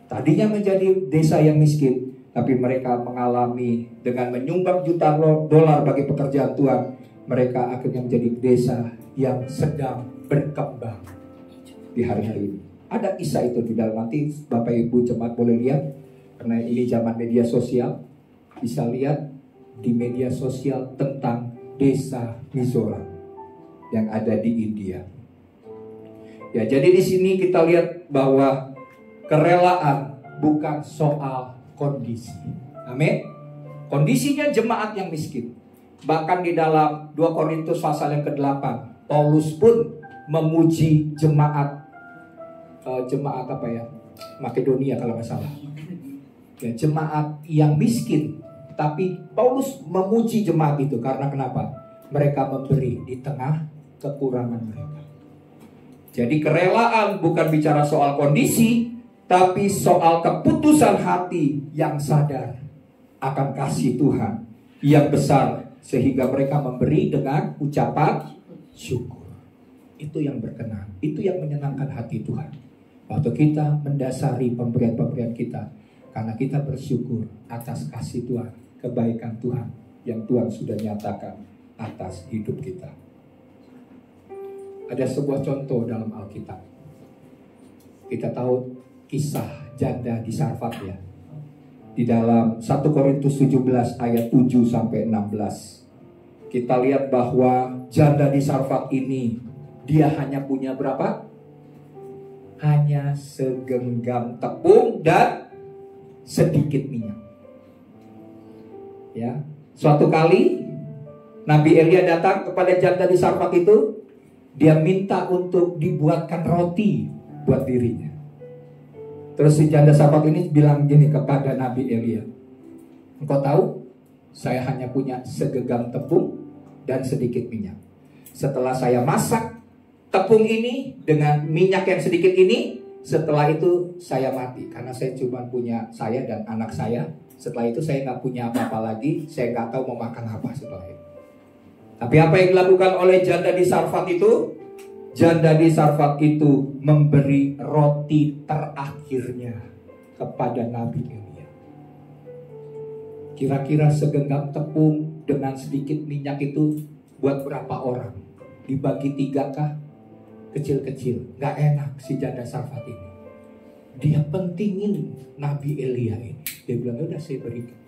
Tadinya menjadi desa yang miskin, tapi mereka mengalami dengan menyumbang juta dolar bagi pekerjaan Tuhan, mereka akhirnya menjadi desa yang sedang berkembang di hari-hari ini. Ada kisah itu di dalam, nanti Bapak Ibu jemaat boleh lihat, karena ini zaman media sosial, bisa lihat di media sosial tentang desa Mizoram yang ada di India. Ya, jadi di sini kita lihat bahwa kerelaan bukan soal kondisi. Amin. Kondisinya jemaat yang miskin. Bahkan di dalam 2 Korintus pasal yang ke-8, Paulus pun memuji jemaat apa ya? Makedonia kalau nggak salah. Ya, jemaat yang miskin. Tapi Paulus memuji jemaat itu karena kenapa? Mereka memberi di tengah kekurangan mereka. Jadi kerelaan bukan bicara soal kondisi, tapi soal keputusan hati yang sadar akan kasih Tuhan yang besar, sehingga mereka memberi dengan ucapan syukur. Itu yang berkenan, itu yang menyenangkan hati Tuhan. Waktu kita mendasari pemberian-pemberian kita, karena kita bersyukur atas kasih Tuhan, kebaikan Tuhan yang Tuhan sudah nyatakan atas hidup kita. Ada sebuah contoh dalam Alkitab. Kita tahu kisah janda di Sarfat ya. Di dalam 1 Korintus 17 ayat 7 sampai 16. Kita lihat bahwa janda di Sarfat ini, dia hanya punya berapa? Hanya segenggam tepung dan sedikit minyak. Ya, suatu kali Nabi Elia datang kepada janda di Sarfat itu. Dia minta untuk dibuatkan roti buat dirinya. Terus si janda Sarfat ini bilang gini kepada Nabi Elia, engkau tahu saya hanya punya segenggam tepung dan sedikit minyak. Setelah saya masak tepung ini dengan minyak yang sedikit ini, setelah itu saya mati. Karena saya cuma punya saya dan anak saya. Setelah itu saya nggak punya apa-apa lagi. Saya nggak tahu mau makan apa setelah itu. Tapi apa yang dilakukan oleh janda di Sarfat itu? Janda di Sarfat itu memberi roti terakhirnya kepada Nabi Elia. Kira-kira segenggam tepung dengan sedikit minyak itu buat berapa orang? Dibagi 3 kah? Kecil-kecil. Gak enak si janda Sarfat ini. Dia pentingin Nabi Elia ini. Dia bilang, udah saya berikan.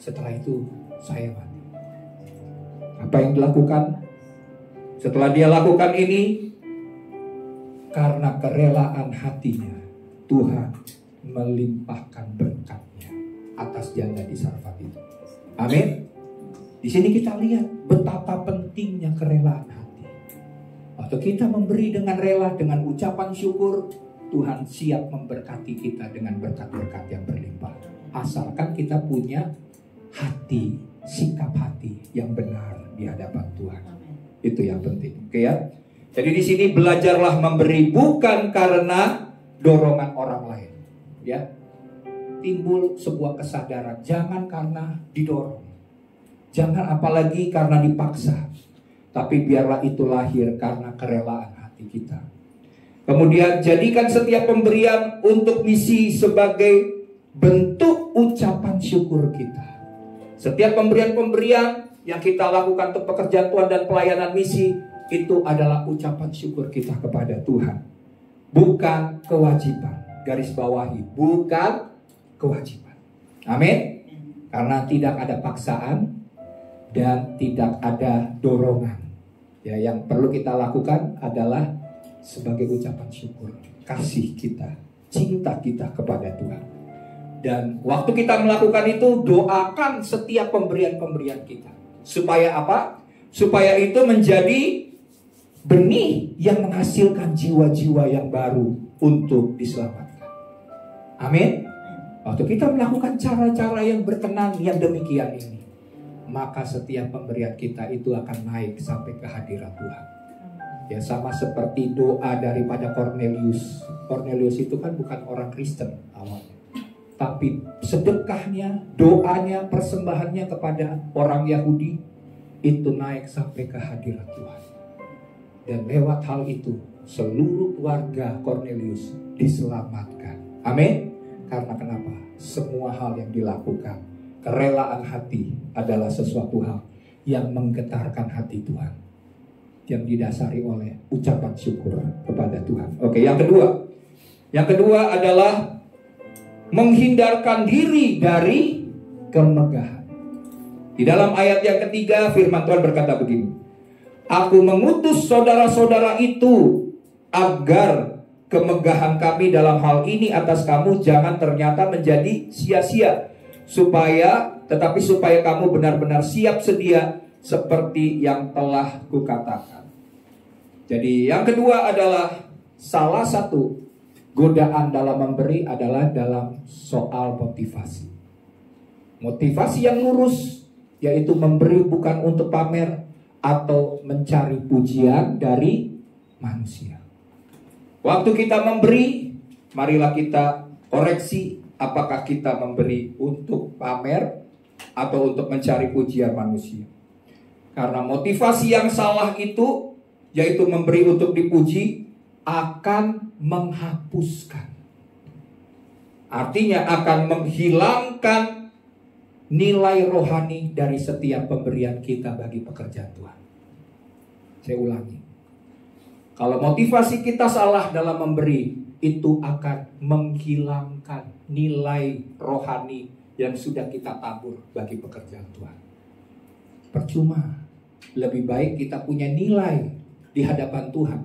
Setelah itu saya mati. Apa yang dilakukan? Setelah dia lakukan ini, karena kerelaan hatinya, Tuhan melimpahkan berkatnya atas janda di Sarfat itu. Amin. Di sini kita lihat betapa pentingnya kerelaan hati. Waktu kita memberi dengan rela, dengan ucapan syukur, Tuhan siap memberkati kita dengan berkat-berkat yang berlimpah. Asalkan kita punya hati, sikap hati yang benar di hadapan Tuhan. Itu yang penting. Oke ya. Jadi di sini belajarlah memberi bukan karena dorongan orang lain. Ya. Timbul sebuah kesadaran, jangan karena didorong. Jangan apalagi karena dipaksa. Tapi biarlah itu lahir karena kerelaan hati kita. Kemudian jadikan setiap pemberian untuk misi sebagai bentuk ucapan syukur kita. Setiap pemberian-pemberian yang kita lakukan untuk pekerjaan Tuhan dan pelayanan misi, itu adalah ucapan syukur kita kepada Tuhan. Bukan kewajiban. Garis bawahi, bukan kewajiban. Amin. Karena tidak ada paksaan dan tidak ada dorongan. Ya, yang perlu kita lakukan adalah sebagai ucapan syukur, kasih kita, cinta kita kepada Tuhan. Dan waktu kita melakukan itu, doakan setiap pemberian-pemberian kita. Supaya apa? Supaya itu menjadi benih yang menghasilkan jiwa-jiwa yang baru untuk diselamatkan. Amin. Waktu kita melakukan cara-cara yang berkenan yang demikian ini, maka setiap pemberian kita itu akan naik sampai ke hadirat Tuhan. Ya, sama seperti doa daripada Cornelius. Cornelius itu kan bukan orang Kristen awalnya, tapi sedekahnya, doanya, persembahannya kepada orang Yahudi itu naik sampai ke hadirat Tuhan. Dan lewat hal itu seluruh keluarga Cornelius diselamatkan. Amin. Karena kenapa? Semua hal yang dilakukan, kerelaan hati adalah sesuatu hal yang menggetarkan hati Tuhan, yang didasari oleh ucapan syukur kepada Tuhan. Oke, yang kedua. Yang kedua adalah menghindarkan diri dari kemegahan. Di dalam ayat yang ketiga firman Tuhan berkata begini, aku mengutus saudara-saudara itu agar kemegahan kami dalam hal ini atas kamu jangan ternyata menjadi sia-sia, supaya kamu benar-benar siap sedia seperti yang telah kukatakan. Jadi yang kedua adalah salah satu godaan dalam memberi adalah dalam soal motivasi. Motivasi yang lurus, yaitu memberi bukan untuk pamer atau mencari pujian dari manusia. Waktu kita memberi, marilah kita koreksi apakah kita memberi untuk pamer atau untuk mencari pujian manusia. Karena motivasi yang salah itu, yaitu memberi untuk dipuji, akan menghapuskan. Artinya akan menghilangkan nilai rohani dari setiap pemberian kita bagi pekerjaan Tuhan. Saya ulangi. Kalau motivasi kita salah dalam memberi, itu akan menghilangkan nilai rohani yang sudah kita tabur bagi pekerjaan Tuhan. Percuma. Lebih baik kita punya nilai di hadapan Tuhan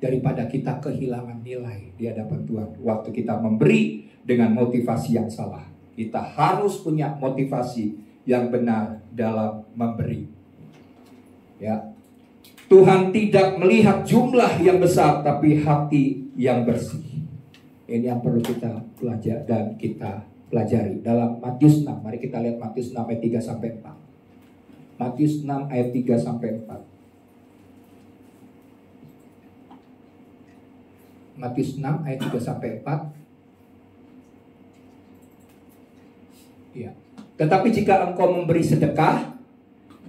daripada kita kehilangan nilai di hadapan Tuhan waktu kita memberi dengan motivasi yang salah. Kita harus punya motivasi yang benar dalam memberi. Ya. Tuhan tidak melihat jumlah yang besar, tapi hati yang bersih. Ini yang perlu kita pelajari dan kita pelajari dalam Matius 6. Mari kita lihat Matius 6 ayat 3 sampai 4. Matius 6 ayat 3 sampai 4. Matius 6 ayat 3 sampai 4. Ya. Tetapi jika engkau memberi sedekah,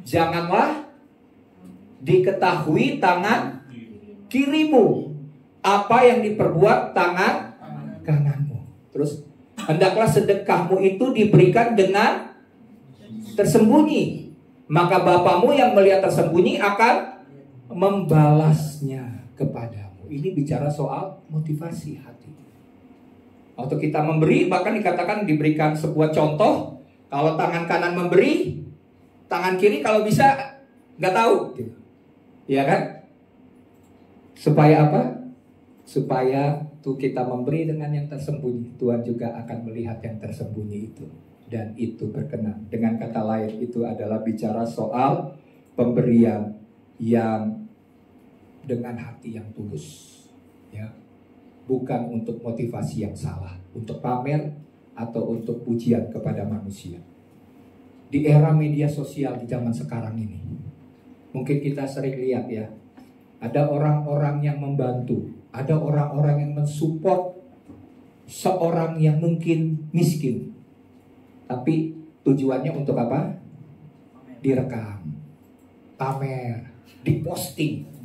janganlah diketahui tangan kirimu apa yang diperbuat tangan kananmu. Terus, hendaklah sedekahmu itu diberikan dengan tersembunyi, maka Bapamu yang melihat tersembunyi akan membalasnya kepadamu. Ini bicara soal motivasi hati. Waktu kita memberi, bahkan dikatakan diberikan sebuah contoh. Kalau tangan kanan memberi, tangan kiri kalau bisa nggak tahu, ya kan? Supaya apa? Supaya tuh kita memberi dengan yang tersembunyi, Tuhan juga akan melihat yang tersembunyi itu, dan itu berkenan. Dengan kata lain, itu adalah bicara soal pemberian yang dengan hati yang tulus, ya, bukan untuk motivasi yang salah, untuk pamer atau untuk pujian kepada manusia. Di era media sosial di zaman sekarang ini, mungkin kita sering lihat ya, ada orang-orang yang membantu, ada orang-orang yang mensupport seorang yang mungkin miskin, tapi tujuannya untuk apa? Direkam, pamer, diposting.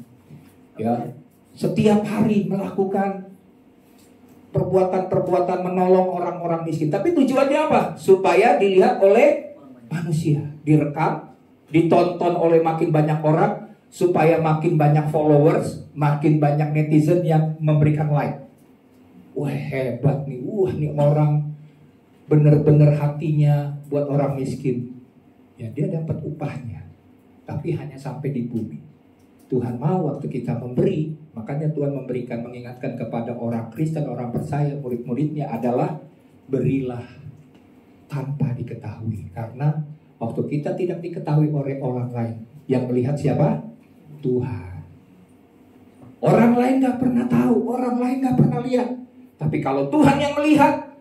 Ya, setiap hari melakukan perbuatan-perbuatan menolong orang-orang miskin. Tapi tujuannya apa? Supaya dilihat oleh manusia, direkam, ditonton oleh makin banyak orang, supaya makin banyak followers, makin banyak netizen yang memberikan like. Wah, hebat nih, nih orang benar-benar hatinya buat orang miskin. Ya, dia dapat upahnya, tapi hanya sampai di bumi. Tuhan mau waktu kita memberi, makanya Tuhan memberikan, mengingatkan kepada orang Kristen, orang percaya, murid-muridnya adalah berilah tanpa diketahui. Karena waktu kita tidak diketahui oleh orang lain, yang melihat siapa? Tuhan. Orang lain gak pernah tahu, orang lain gak pernah lihat. Tapi kalau Tuhan yang melihat,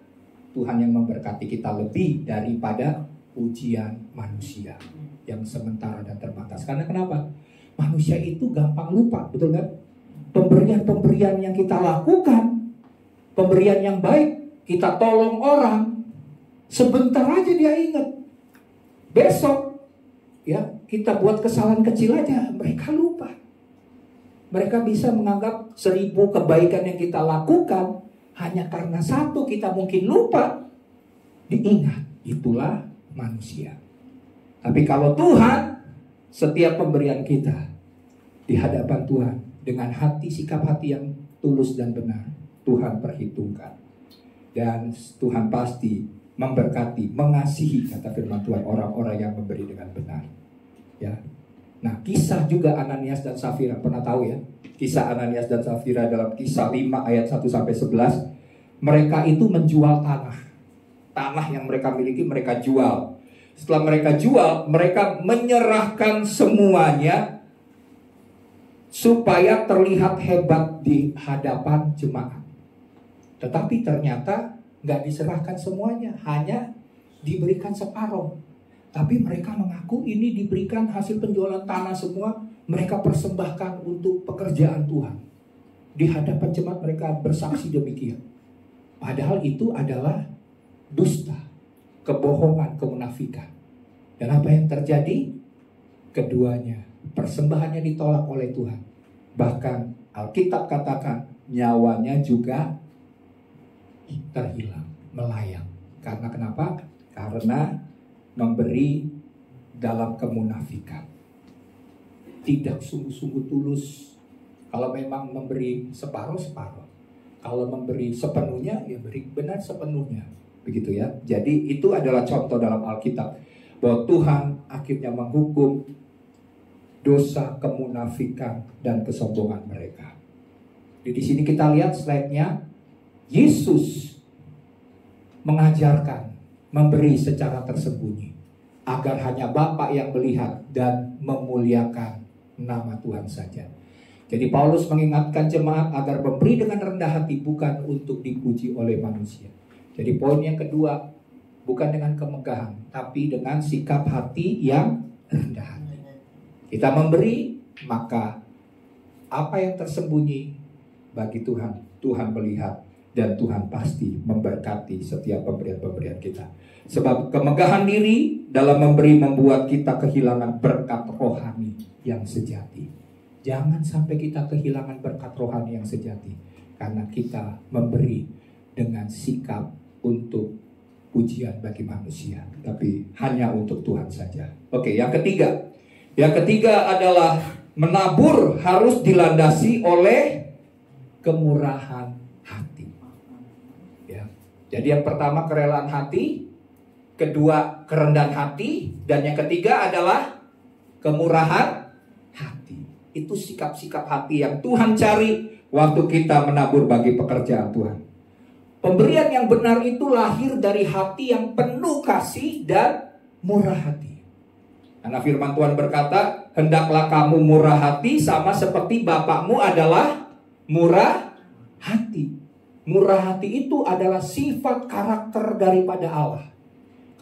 Tuhan yang memberkati kita lebih daripada pujian manusia yang sementara dan terbatas. Karena kenapa? Manusia itu gampang lupa, betul kan? Pemberian-pemberian yang kita lakukan, pemberian yang baik, kita tolong orang, sebentar aja dia ingat. Besok Ya, kita buat kesalahan kecil aja, mereka lupa. Mereka bisa menganggap 1000 kebaikan yang kita lakukan hanya karena satu kita mungkin lupa diingat. Itulah manusia. Tapi kalau Tuhan, setiap pemberian kita di hadapan Tuhan dengan hati, sikap hati yang tulus dan benar, Tuhan perhitungkan. Dan Tuhan pasti memberkati, mengasihi, kata firman Tuhan, orang-orang yang memberi dengan benar. Ya. Nah, kisah juga Ananias dan Safira, pernah tahu ya? Kisah Ananias dan Safira dalam Kisah 5 ayat 1-11. Mereka itu menjual tanah. Tanah yang mereka miliki mereka jual. Setelah mereka jual, mereka menyerahkan semuanya supaya terlihat hebat di hadapan jemaat. Tetapi ternyata nggak diserahkan semuanya, hanya diberikan separuh. Tapi mereka mengaku ini diberikan hasil penjualan tanah semua, mereka persembahkan untuk pekerjaan Tuhan. Di hadapan jemaat mereka bersaksi demikian. Padahal itu adalah dusta, kebohongan, kemunafikan. Dan apa yang terjadi? Keduanya, persembahannya ditolak oleh Tuhan. Bahkan Alkitab katakan nyawanya juga terhilang, melayang. Karena kenapa? Karena memberi dalam kemunafikan, tidak sungguh-sungguh tulus. Kalau memang memberi separuh-separuh, kalau memberi sepenuhnya, ya beri benar sepenuhnya, begitu ya. Jadi itu adalah contoh dalam Alkitab bahwa Tuhan akhirnya menghukum dosa kemunafikan dan kesombongan mereka. Jadi di sini kita lihat slide-nya, Yesus mengajarkan memberi secara tersembunyi agar hanya Bapa yang melihat dan memuliakan nama Tuhan saja. Jadi Paulus mengingatkan jemaat agar memberi dengan rendah hati, bukan untuk dipuji oleh manusia. Jadi poin yang kedua, bukan dengan kemegahan, tapi dengan sikap hati yang rendah hati. Kita memberi, maka apa yang tersembunyi bagi Tuhan, Tuhan melihat. Dan Tuhan pasti memberkati setiap pemberian-pemberian kita. Sebab kemegahan diri dalam memberi membuat kita kehilangan berkat rohani yang sejati. Jangan sampai kita kehilangan berkat rohani yang sejati, karena kita memberi dengan sikap untuk pujian bagi manusia, tapi hanya untuk Tuhan saja. Oke, yang ketiga. Yang ketiga adalah menabur harus dilandasi oleh kemurahan hati. Ya. Jadi yang pertama kerelaan hati, kedua kerendahan hati, dan yang ketiga adalah kemurahan hati. Itu sikap-sikap hati yang Tuhan cari waktu kita menabur bagi pekerjaan Tuhan. Pemberian yang benar itu lahir dari hati yang penuh kasih dan murah hati. Karena firman Tuhan berkata, hendaklah kamu murah hati sama seperti Bapakmu adalah murah hati. Murah hati itu adalah sifat karakter daripada Allah.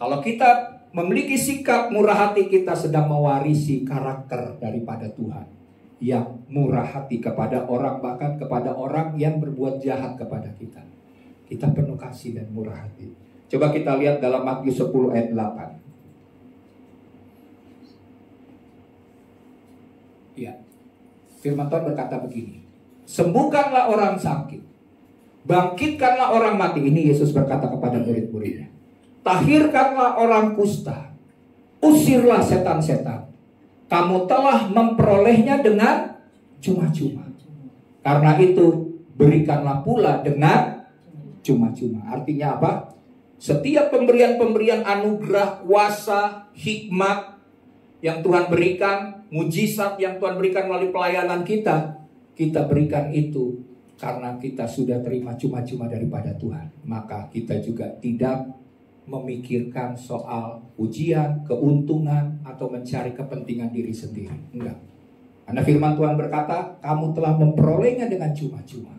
Kalau kita memiliki sikap murah hati, kita sedang mewarisi karakter daripada Tuhan, yang murah hati kepada orang, bahkan kepada orang yang berbuat jahat kepada kita. Kita penuh kasih dan murah hati. Coba kita lihat dalam Matius 10 ayat 8. Ya, firman Tuhan berkata begini, sembuhkanlah orang sakit, bangkitkanlah orang mati. Ini Yesus berkata kepada murid-muridnya. Tahirkanlah orang kusta, usirlah setan-setan. Kamu telah memperolehnya dengan cuma-cuma. Karena itu berikanlah pula dengan cuma-cuma. Artinya apa? Setiap pemberian-pemberian anugerah, kuasa, hikmat yang Tuhan berikan, mujizat yang Tuhan berikan melalui pelayanan kita, kita berikan itu karena kita sudah terima cuma-cuma daripada Tuhan. Maka kita juga tidak memikirkan soal ujian, keuntungan, atau mencari kepentingan diri sendiri. Enggak. Karena firman Tuhan berkata, kamu telah memperolehnya dengan cuma-cuma.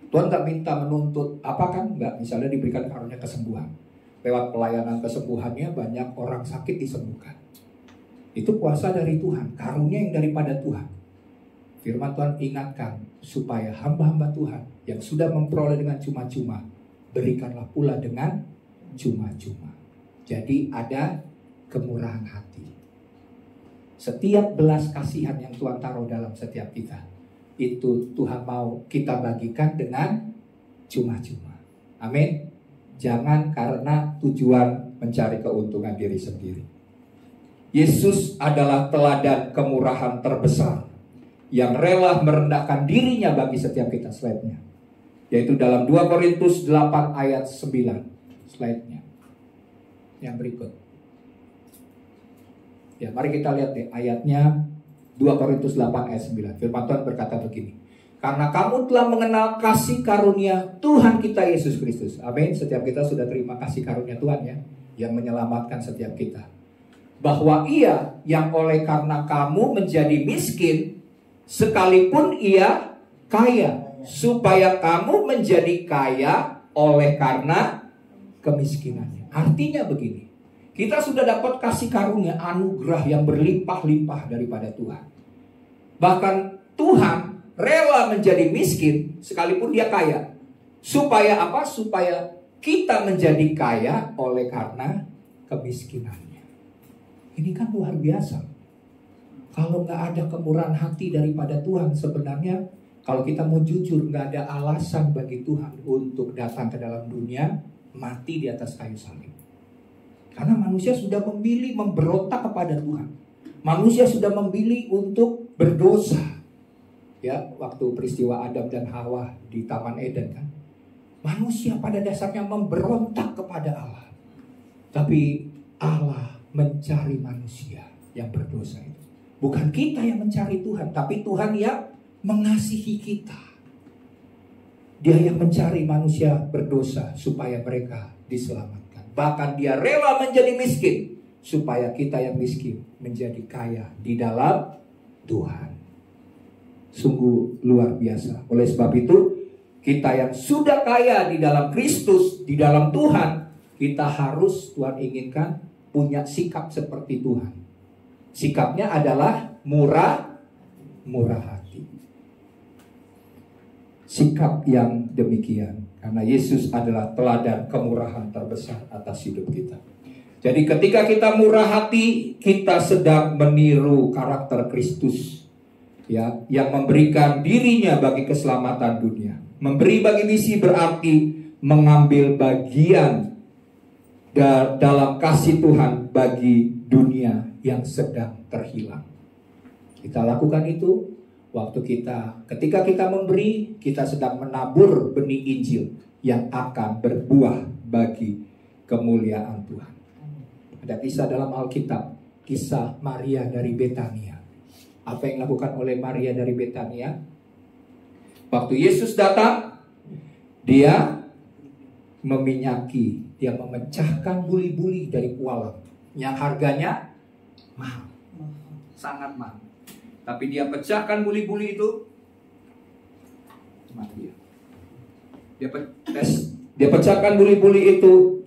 Tuhan tak minta menuntut apa kan? Enggak. Misalnya diberikan karunia kesembuhan. Lewat pelayanan kesembuhannya banyak orang sakit disembuhkan. Itu kuasa dari Tuhan, karunia yang daripada Tuhan. Firman Tuhan ingatkan supaya hamba-hamba Tuhan yang sudah memperoleh dengan cuma-cuma, berikanlah pula dengan cuma-cuma. Jadi ada kemurahan hati. Setiap belas kasihan yang Tuhan taruh dalam setiap kita, itu Tuhan mau kita bagikan dengan cuma-cuma. Amin. Jangan karena tujuan mencari keuntungan diri sendiri. Yesus adalah teladan kemurahan terbesar yang rela merendahkan dirinya bagi setiap kita. Slide-nya, yaitu dalam 2 Korintus 8 ayat 9. Slide-nya yang berikut. Ya, mari kita lihat deh ayatnya. 2 Korintus 8 ayat 9. Firman Tuhan berkata begini. Karena kamu telah mengenal kasih karunia Tuhan kita Yesus Kristus. Amin. Setiap kita sudah terima kasih karunia Tuhan ya, yang menyelamatkan setiap kita. Bahwa Ia yang oleh karena kamu menjadi miskin, sekalipun Ia kaya, supaya kamu menjadi kaya oleh karena kemiskinannya. Artinya begini. Kita sudah dapat kasih karunia, anugerah yang berlimpah-limpah daripada Tuhan. Bahkan Tuhan rela menjadi miskin sekalipun Dia kaya. Supaya apa? Supaya kita menjadi kaya oleh karena kemiskinannya. Ini kan luar biasa. Kalau nggak ada kemurahan hati daripada Tuhan, sebenarnya kalau kita mau jujur, nggak ada alasan bagi Tuhan untuk datang ke dalam dunia, mati di atas kayu salib. Karena manusia sudah memilih memberontak kepada Tuhan. Manusia sudah memilih untuk berdosa. Ya, waktu peristiwa Adam dan Hawa di Taman Eden kan. Manusia pada dasarnya memberontak kepada Allah. Tapi Allah mencari manusia yang berdosa itu. Bukan kita yang mencari Tuhan, tapi Tuhan yang mengasihi kita. Dia yang mencari manusia berdosa supaya mereka diselamatkan. Bahkan Dia rela menjadi miskin supaya kita yang miskin menjadi kaya di dalam Tuhan. Sungguh luar biasa. Oleh sebab itu, kita yang sudah kaya di dalam Kristus, di dalam Tuhan, kita harus, Tuhan inginkan, punya sikap seperti Tuhan. Sikapnya adalah murah hati. Sikap yang demikian. Karena Yesus adalah teladan kemurahan terbesar atas hidup kita. Jadi ketika kita murah hati, kita sedang meniru karakter Kristus, ya, yang memberikan dirinya bagi keselamatan dunia. Memberi bagi misi berarti mengambil bagian dalam kasih Tuhan bagi dunia yang sedang terhilang. Kita lakukan itu. Ketika kita memberi, kita sedang menabur benih Injil yang akan berbuah bagi kemuliaan Tuhan. Ada kisah dalam Alkitab, kisah Maria dari Betania. Apa yang dilakukan oleh Maria dari Betania? Waktu Yesus datang, dia meminyaki, dia memecahkan buli-buli dari pualam yang harganya mahal, sangat mahal. Tapi dia pecahkan buli-buli itu. Mati. Dia pecahkan buli-buli itu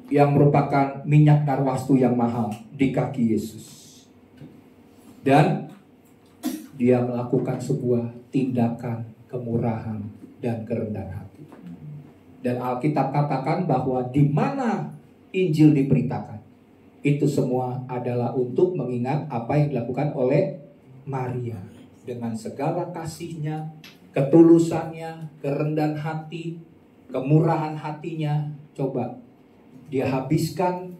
yang merupakan minyak narwastu yang mahal di kaki Yesus. Dan dia melakukan sebuah tindakan kemurahan dan kerendahan hati. Dan Alkitab katakan bahwa di mana Injil diberitakan, itu semua adalah untuk mengingat apa yang dilakukan oleh Maria. Dengan segala kasihnya, ketulusannya, kerendahan hati, kemurahan hatinya. Coba, dia habiskan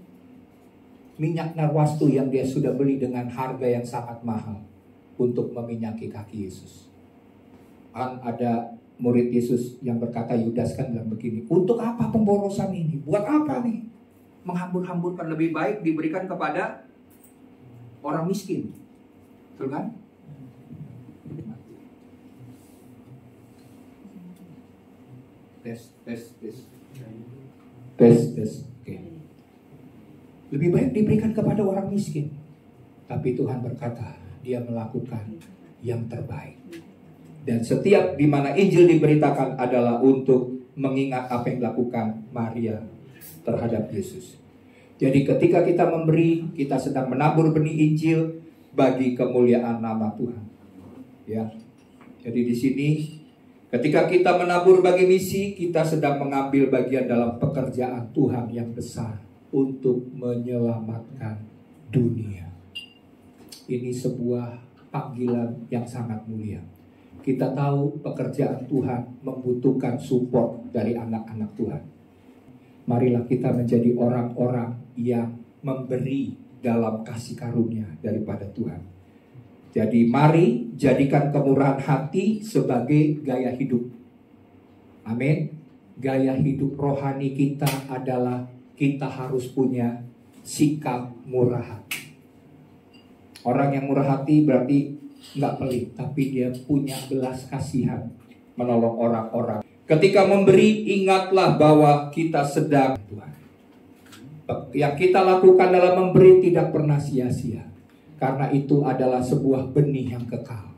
minyak narwastu yang dia sudah beli dengan harga yang sangat mahal untuk meminyaki kaki Yesus. Ada murid Yesus yang berkata, Yudas kan bilang begini, untuk apa pemborosan ini? Buat apa nih? Menghambur-hamburkan, lebih baik diberikan kepada orang miskin. Betul kan? Tes. Oke. Lebih baik diberikan kepada orang miskin. Tapi Tuhan berkata, Dia melakukan yang terbaik. Dan setiap di mana Injil diberitakan adalah untuk mengingat apa yang dilakukan Maria terhadap Yesus. Jadi ketika kita memberi, kita sedang menabur benih Injil bagi kemuliaan nama Tuhan. Ya. Jadi di sini ketika kita menabur bagi misi, kita sedang mengambil bagian dalam pekerjaan Tuhan yang besar untuk menyelamatkan dunia. ini sebuah panggilan yang sangat mulia. Kita tahu pekerjaan Tuhan membutuhkan support dari anak-anak Tuhan. Marilah kita menjadi orang-orang yang memberi dalam kasih karunia daripada Tuhan. Jadi mari jadikan kemurahan hati sebagai gaya hidup. Amin. Gaya hidup rohani kita adalah kita harus punya sikap murah hati. Orang yang murah hati berarti nggak pelit, tapi dia punya belas kasihan, menolong orang-orang. Ketika memberi, ingatlah bahwa kita sedang Tuhan. Yang kita lakukan dalam memberi tidak pernah sia-sia, karena itu adalah sebuah benih yang kekal.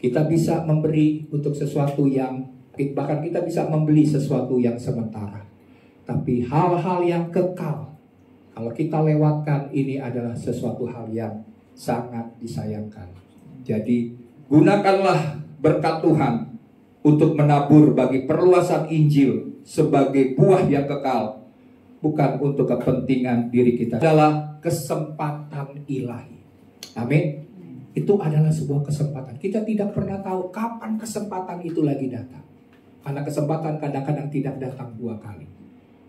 Kita bisa memberi untuk sesuatu yang, bahkan kita bisa membeli sesuatu yang sementara. Tapi hal-hal yang kekal, kalau kita lewatkan, ini adalah sesuatu hal yang sangat disayangkan. Jadi gunakanlah berkat Tuhan untuk menabur bagi perluasan Injil sebagai buah yang kekal, bukan untuk kepentingan diri kita. Adalah kesempatan ilahi. Amin. Itu adalah sebuah kesempatan. Kita tidak pernah tahu kapan kesempatan itu lagi datang. Karena kesempatan kadang-kadang tidak datang 2 kali.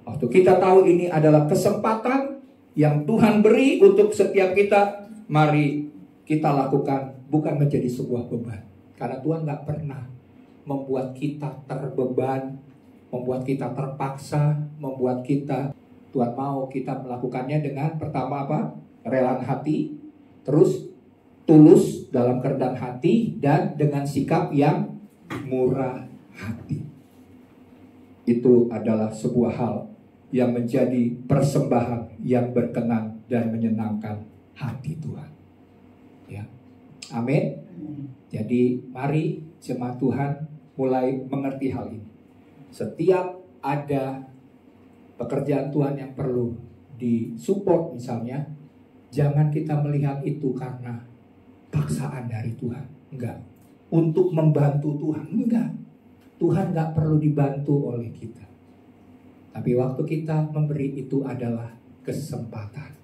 Waktu kita tahu ini adalah kesempatan yang Tuhan beri untuk setiap kita, mari kita lakukan, bukan menjadi sebuah beban. Karena Tuhan gak pernah membuat kita terbeban, membuat kita terpaksa, membuat kita, Tuhan mau kita melakukannya dengan pertama apa? Relaan hati, terus tulus dalam kerendahan hati, dan dengan sikap yang murah hati. Itu adalah sebuah hal yang menjadi persembahan yang berkenan dan menyenangkan hati Tuhan. Ya. Amin. Jadi mari jemaat Tuhan mulai mengerti hal ini. Setiap ada pekerjaan Tuhan yang perlu disupport misalnya, jangan kita melihat itu karena paksaan dari Tuhan. Enggak. Untuk membantu Tuhan. Enggak. Tuhan enggak perlu dibantu oleh kita. Tapi waktu kita memberi itu adalah kesempatan.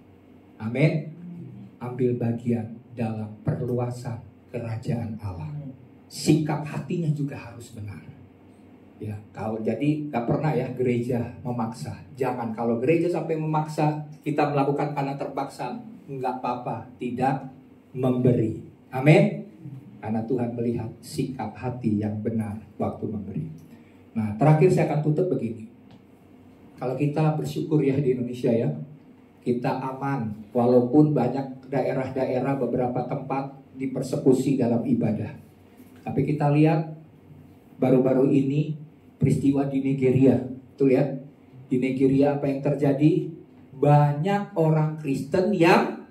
Amin. Ambil bagian dalam perluasan kerajaan Allah. Sikap hatinya juga harus benar. Ya, kalau jadi gak pernah ya gereja memaksa. Jangan, kalau gereja sampai memaksa, kita melakukan karena terpaksa, enggak apa-apa, tidak memberi. Amin. Karena Tuhan melihat sikap hati yang benar waktu memberi. Nah, terakhir saya akan tutup begini. Kalau kita bersyukur ya di Indonesia ya, kita aman walaupun banyak daerah-daerah beberapa tempat dipersekusi dalam ibadah. Tapi kita lihat baru-baru ini peristiwa di Nigeria. Tuh lihat, di Nigeria apa yang terjadi? Banyak orang Kristen yang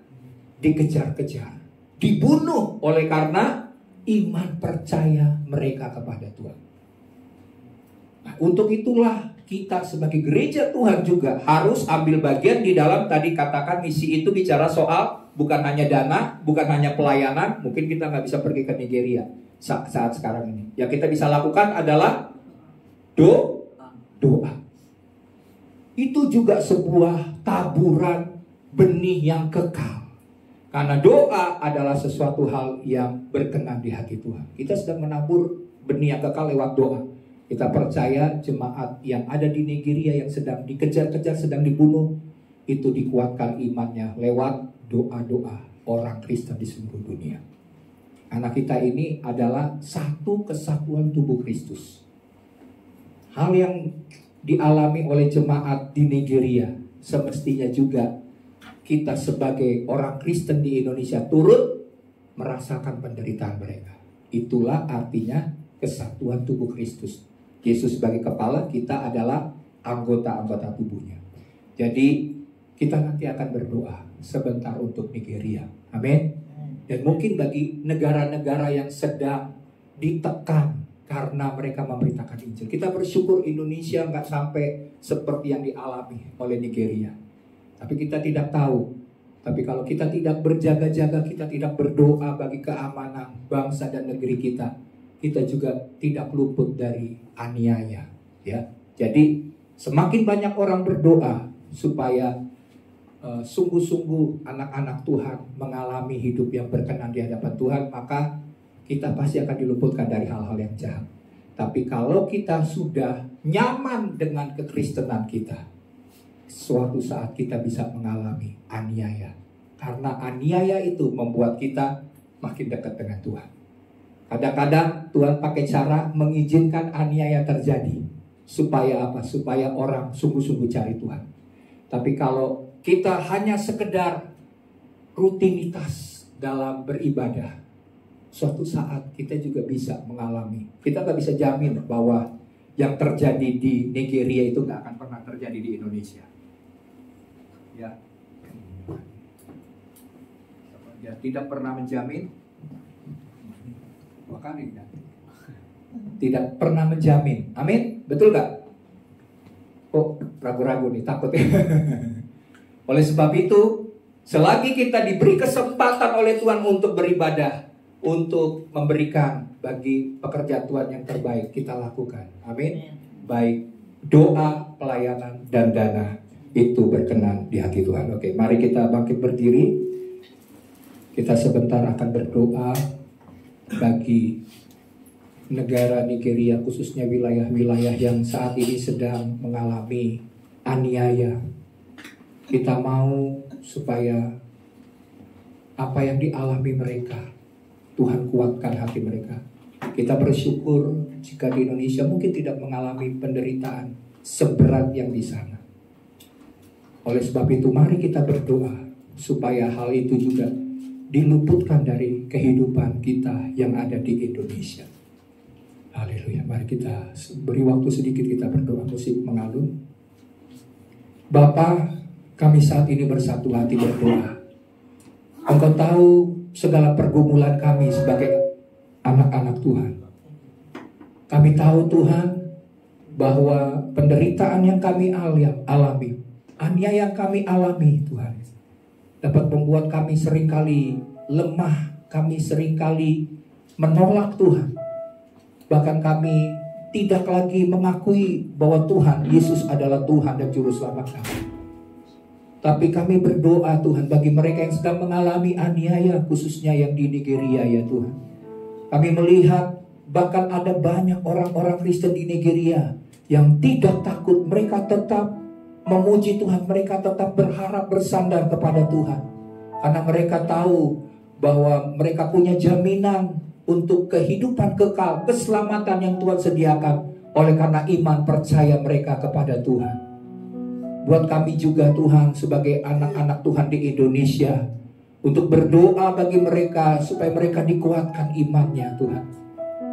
dikejar-kejar, dibunuh oleh karena iman percaya mereka kepada Tuhan. Nah, untuk itulah kita sebagai gereja Tuhan juga harus ambil bagian di dalam, tadi katakan misi itu bicara soal bukan hanya dana, bukan hanya pelayanan. Mungkin kita nggak bisa pergi ke Nigeria saat sekarang ini. Yang kita bisa lakukan adalah doa. Itu juga sebuah taburan benih yang kekal. Karena doa adalah sesuatu hal yang berkenan di hati Tuhan. Kita sedang menabur benih yang kekal lewat doa. Kita percaya jemaat yang ada di Nigeria yang sedang dikejar-kejar, sedang dibunuh, itu dikuatkan imannya lewat doa-doa orang Kristen di seluruh dunia. Anak kita ini adalah satu kesatuan tubuh Kristus. Hal yang dialami oleh jemaat di Nigeria, semestinya juga kita sebagai orang Kristen di Indonesia turut merasakan penderitaan mereka. Itulah artinya kesatuan tubuh Kristus. Yesus sebagai kepala, kita adalah anggota-anggota tubuhnya. Jadi kita nanti akan berdoa sebentar untuk Nigeria. Amin. Dan mungkin bagi negara-negara yang sedang ditekan karena mereka memberitakan Injil, kita bersyukur Indonesia nggak sampai seperti yang dialami oleh Nigeria. Tapi kita tidak tahu. Tapi kalau kita tidak berjaga-jaga, kita tidak berdoa bagi keamanan bangsa dan negeri kita, kita juga tidak luput dari aniaya. Ya, jadi semakin banyak orang berdoa supaya sungguh-sungguh anak-anak Tuhan mengalami hidup yang berkenan di hadapan Tuhan, maka kita pasti akan diluputkan dari hal-hal yang jahat. Tapi kalau kita sudah nyaman dengan kekristenan kita, suatu saat kita bisa mengalami aniaya. Karena aniaya itu membuat kita makin dekat dengan Tuhan. Kadang-kadang Tuhan pakai cara mengizinkan aniaya terjadi. Supaya apa? Supaya orang sungguh-sungguh cari Tuhan. Tapi kalau kita hanya sekedar rutinitas dalam beribadah, suatu saat kita juga bisa mengalami. Kita nggak bisa jamin bahwa yang terjadi di Nigeria itu nggak akan pernah terjadi di Indonesia. Ya, tidak pernah menjamin. Makanya tidak pernah menjamin. Amin, betul nggak? Oh, ragu-ragu nih, takut ya. Oleh sebab itu, selagi kita diberi kesempatan oleh Tuhan untuk beribadah, untuk memberikan bagi pekerjaan Tuhan yang terbaik, kita lakukan. Amin. Baik doa, pelayanan, dan dana itu berkenan di hati Tuhan. Oke, mari kita bangkit berdiri. Kita sebentar akan berdoa bagi negara Nigeria, khususnya wilayah-wilayah yang saat ini sedang mengalami aniaya. Kita mau supaya apa yang dialami mereka, Tuhan kuatkan hati mereka. Kita bersyukur jika di Indonesia mungkin tidak mengalami penderitaan seberat yang di sana. Oleh sebab itu mari kita berdoa supaya hal itu juga diluputkan dari kehidupan kita yang ada di Indonesia. Haleluya. Mari kita beri waktu sedikit, kita berdoa, musik mengalun. Bapa, kami saat ini bersatu hati berdoa. Engkau tahu segala pergumulan kami sebagai anak-anak Tuhan. Kami tahu Tuhan bahwa penderitaan yang kami alami, aniaya yang kami alami Tuhan, dapat membuat kami seringkali lemah, kami seringkali menolak Tuhan. Bahkan kami tidak lagi mengakui bahwa Tuhan Yesus adalah Tuhan dan Juru Selamat kami. Tapi kami berdoa Tuhan bagi mereka yang sedang mengalami aniaya, khususnya yang di Nigeria ya Tuhan. Kami melihat bahkan ada banyak orang-orang Kristen di Nigeria yang tidak takut, mereka tetap memuji Tuhan, mereka tetap berharap bersandar kepada Tuhan. Karena mereka tahu bahwa mereka punya jaminan untuk kehidupan kekal, keselamatan yang Tuhan sediakan oleh karena iman percaya mereka kepada Tuhan. Buat kami juga Tuhan sebagai anak-anak Tuhan di Indonesia, untuk berdoa bagi mereka supaya mereka dikuatkan imannya Tuhan.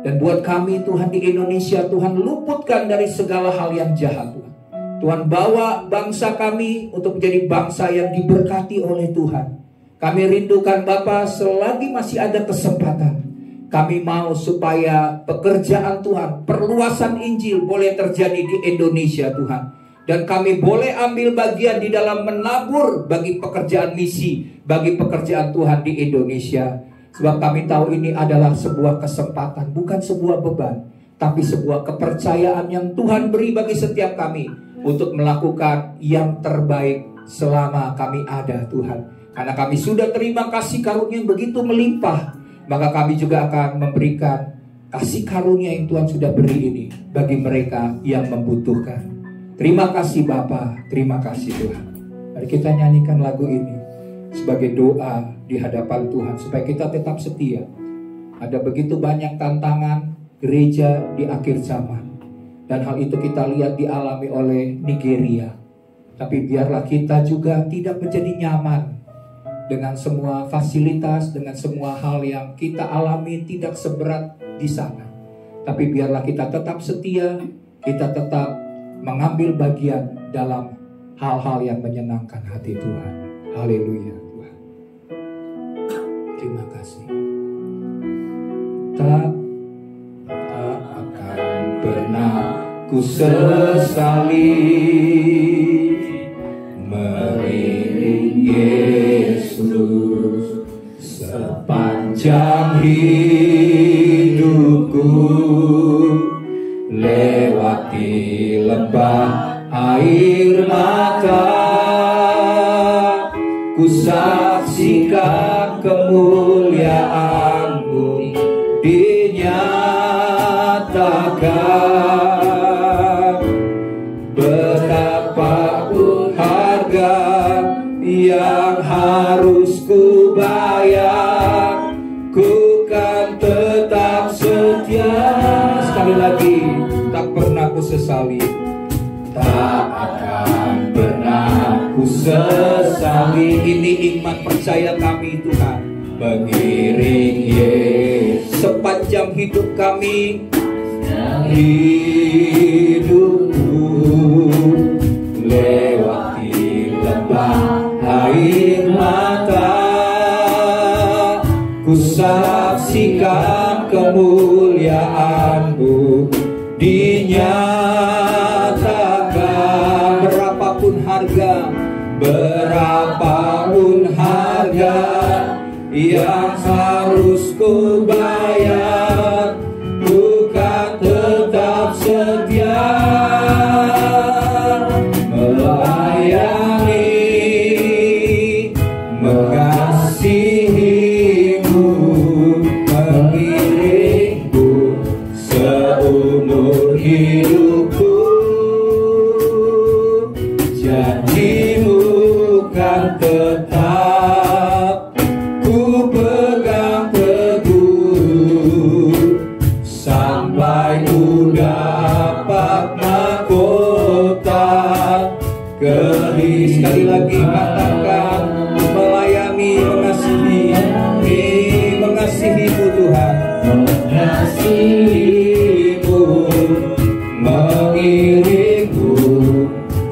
Dan buat kami Tuhan di Indonesia, Tuhan luputkan dari segala hal yang jahat Tuhan. Tuhan bawa bangsa kami untuk menjadi bangsa yang diberkati oleh Tuhan. Kami rindukan Bapa, selagi masih ada kesempatan, kami mau supaya pekerjaan Tuhan, perluasan Injil boleh terjadi di Indonesia Tuhan. Dan kami boleh ambil bagian di dalam menabur bagi pekerjaan misi, bagi pekerjaan Tuhan di Indonesia. Sebab kami tahu ini adalah sebuah kesempatan, bukan sebuah beban, tapi sebuah kepercayaan yang Tuhan beri bagi setiap kami untuk melakukan yang terbaik selama kami ada Tuhan. Karena kami sudah terima kasih karunia yang begitu melimpah, maka kami juga akan memberikan kasih karunia yang Tuhan sudah beri ini bagi mereka yang membutuhkan. Terima kasih Bapa, terima kasih Tuhan. Mari kita nyanyikan lagu ini sebagai doa di hadapan Tuhan supaya kita tetap setia. Ada begitu banyak tantangan gereja di akhir zaman, dan hal itu kita lihat dialami oleh Nigeria. Tapi biarlah kita juga tidak menjadi nyaman dengan semua fasilitas, dengan semua hal yang kita alami tidak seberat di sana. Tapi biarlah kita tetap setia, kita tetap mengambil bagian dalam hal-hal yang menyenangkan hati Tuhan. Haleluya Tuhan. Terima kasih. Tak akan pernah ku sesali mengiring Yesus sepanjang hidupku, lewati lembah air mata, ku saksikan kemuliaan-Mu dinyatakan. Betapapun harga yang harus ku bayar, ku kan tetap setia. Sekali lagi, tak pernah ku sesali, tak akan pernah ku sesali. Ini iman percaya kami Tuhan, mengiring Yesus sepanjang hidup kami. Hidupku lewati lembah air mata, ku saksikan kemuliaan-Mu dinyatakan. Berapapun harga yang harus ku bayar, ku kan tetap setia melayani, mengasihi-Mu, mengiring-Mu seumur hidupku. Janji-Mu kan tetap ku pegang teguh sampai ku dapat mahkota kehidupan. Sekali lagi katakan, melayani, mengasihi-Mu Tuhan, mengasihi-Mu, mengiring-Mu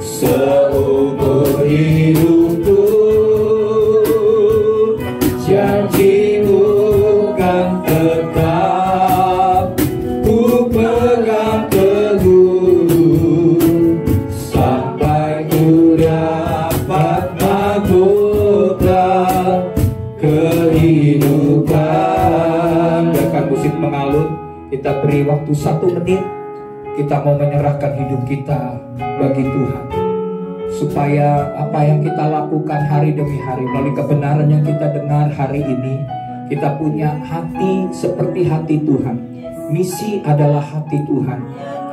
seumur hidupku. Janji-Mu kan tetap ku pegang teguh sampai ku dapat mahkota kehidupan. Biarkan musik mengalun, kita beri waktu 1 menit. Kita mau menyerahkan hidup kita bagi Tuhan, supaya apa yang kita lakukan hari demi hari, melalui kebenaran yang kita dengar hari ini, kita punya hati seperti hati Tuhan. Misi adalah hati Tuhan.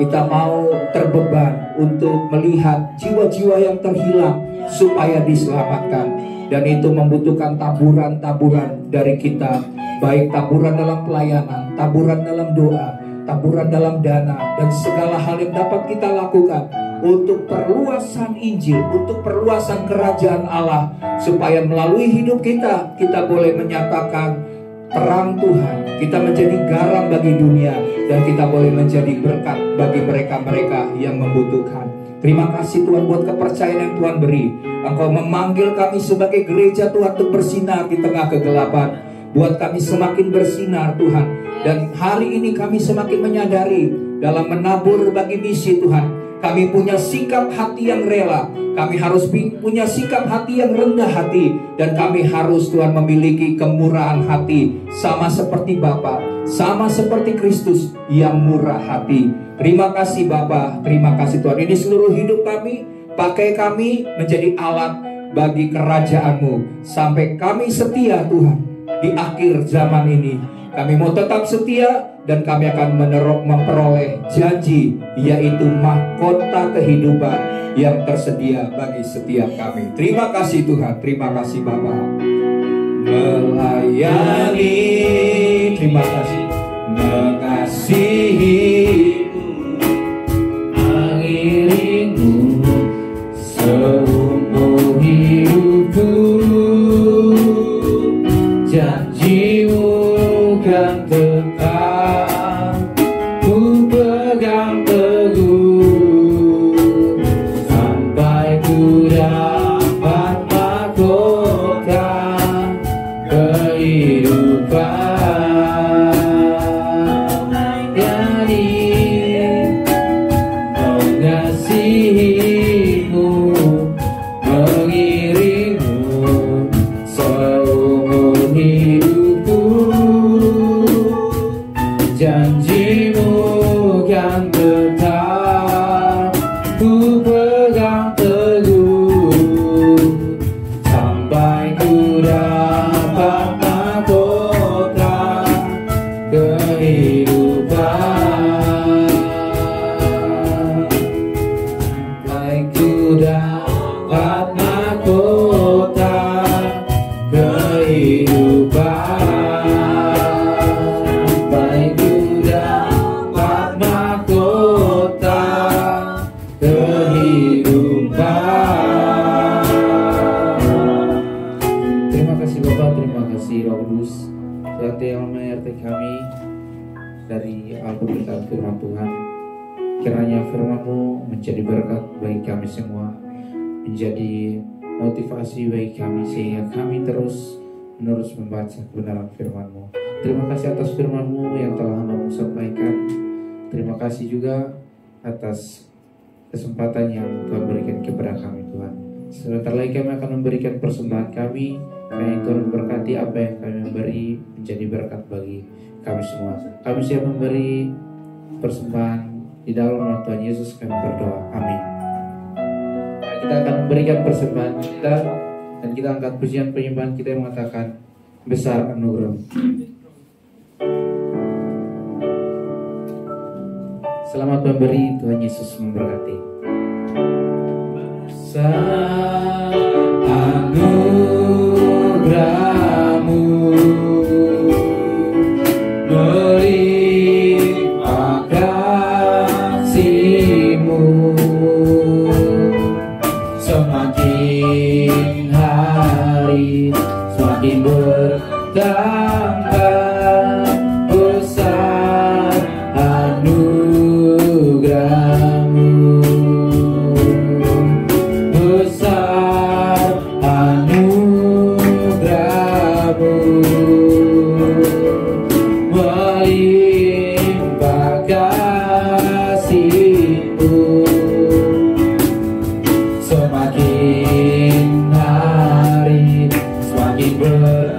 Kita mau terbeban untuk melihat jiwa-jiwa yang terhilang supaya diselamatkan. Dan itu membutuhkan taburan-taburan dari kita, baik taburan dalam pelayanan, taburan dalam doa, taburan dalam dana, dan segala hal yang dapat kita lakukan untuk perluasan Injil, untuk perluasan kerajaan Allah, supaya melalui hidup kita, kita boleh menyatakan terang Tuhan, kita menjadi garam bagi dunia, dan kita boleh menjadi berkat bagi mereka-mereka yang membutuhkan. Terima kasih Tuhan buat kepercayaan yang Tuhan beri. Engkau memanggil kami sebagai gereja Tuhan untuk bersinar di tengah kegelapan. Buat kami semakin bersinar Tuhan. Dan hari ini kami semakin menyadari dalam menabur bagi misi Tuhan, kami punya sikap hati yang rela. Kami harus punya sikap hati yang rendah hati. Dan kami harus Tuhan memiliki kemurahan hati, sama seperti Bapa, sama seperti Kristus yang murah hati. Terima kasih Bapa, terima kasih Tuhan. Ini seluruh hidup kami, pakai kami menjadi alat bagi kerajaan-Mu. Sampai kami setia Tuhan di akhir zaman ini. Kami mau tetap setia, dan kami akan memperoleh janji, yaitu mahkota kehidupan yang tersedia bagi setiap kami. Terima kasih Tuhan, terima kasih Bapa. Melayani, terima kasih. Mengasihi-Mu, mengiring-Mu seumur hidupku. Janji-Mu kan tetap ku pegang teguh sampai ku dapat mahkota kehidupan. Mengasihi-Mu, mengiring-Mu seumur hidupku. Janji-Mu kan tetap ku pegang teguh sampai dapat mahkota kehidupan, baik ku dapat mahkota kehidupan. Terima kasih Bapak, terima kasih Roh Kudus yang menyertai kami dari pemberitaan firman Tuhan. Kiranya firman-Mu menjadi berkat bagi kami semua, menjadi motivasi bagi kami sehingga kami terus menerus membaca kebenaran firman-Mu. Terima kasih atas firman-Mu yang telah hamba-Mu sampaikan. Terima kasih juga atas kesempatan yang Tuhan berikan kepada kami Tuhan. Sebentar lagi kami akan memberikan persembahan kami, karena Tuhan memberkati apa yang kami memberi menjadi berkat bagi kami semua. Kami siap memberi persembahan di dalam nama Tuhan Yesus kami berdoa. Amin. Nah, kita akan memberikan persembahan kita dan kita angkat pujian penyembahan kita yang mengatakan besar anugerah. Selamat memberi, Tuhan Yesus memberkati. Besar anugerah-Mu melimpah kasih-Mu, semakin hari semakin bertambah besar anugerah-Mu, besar anugerah-Mu melimpah kasih-Mu, semakin hari semakin bertambah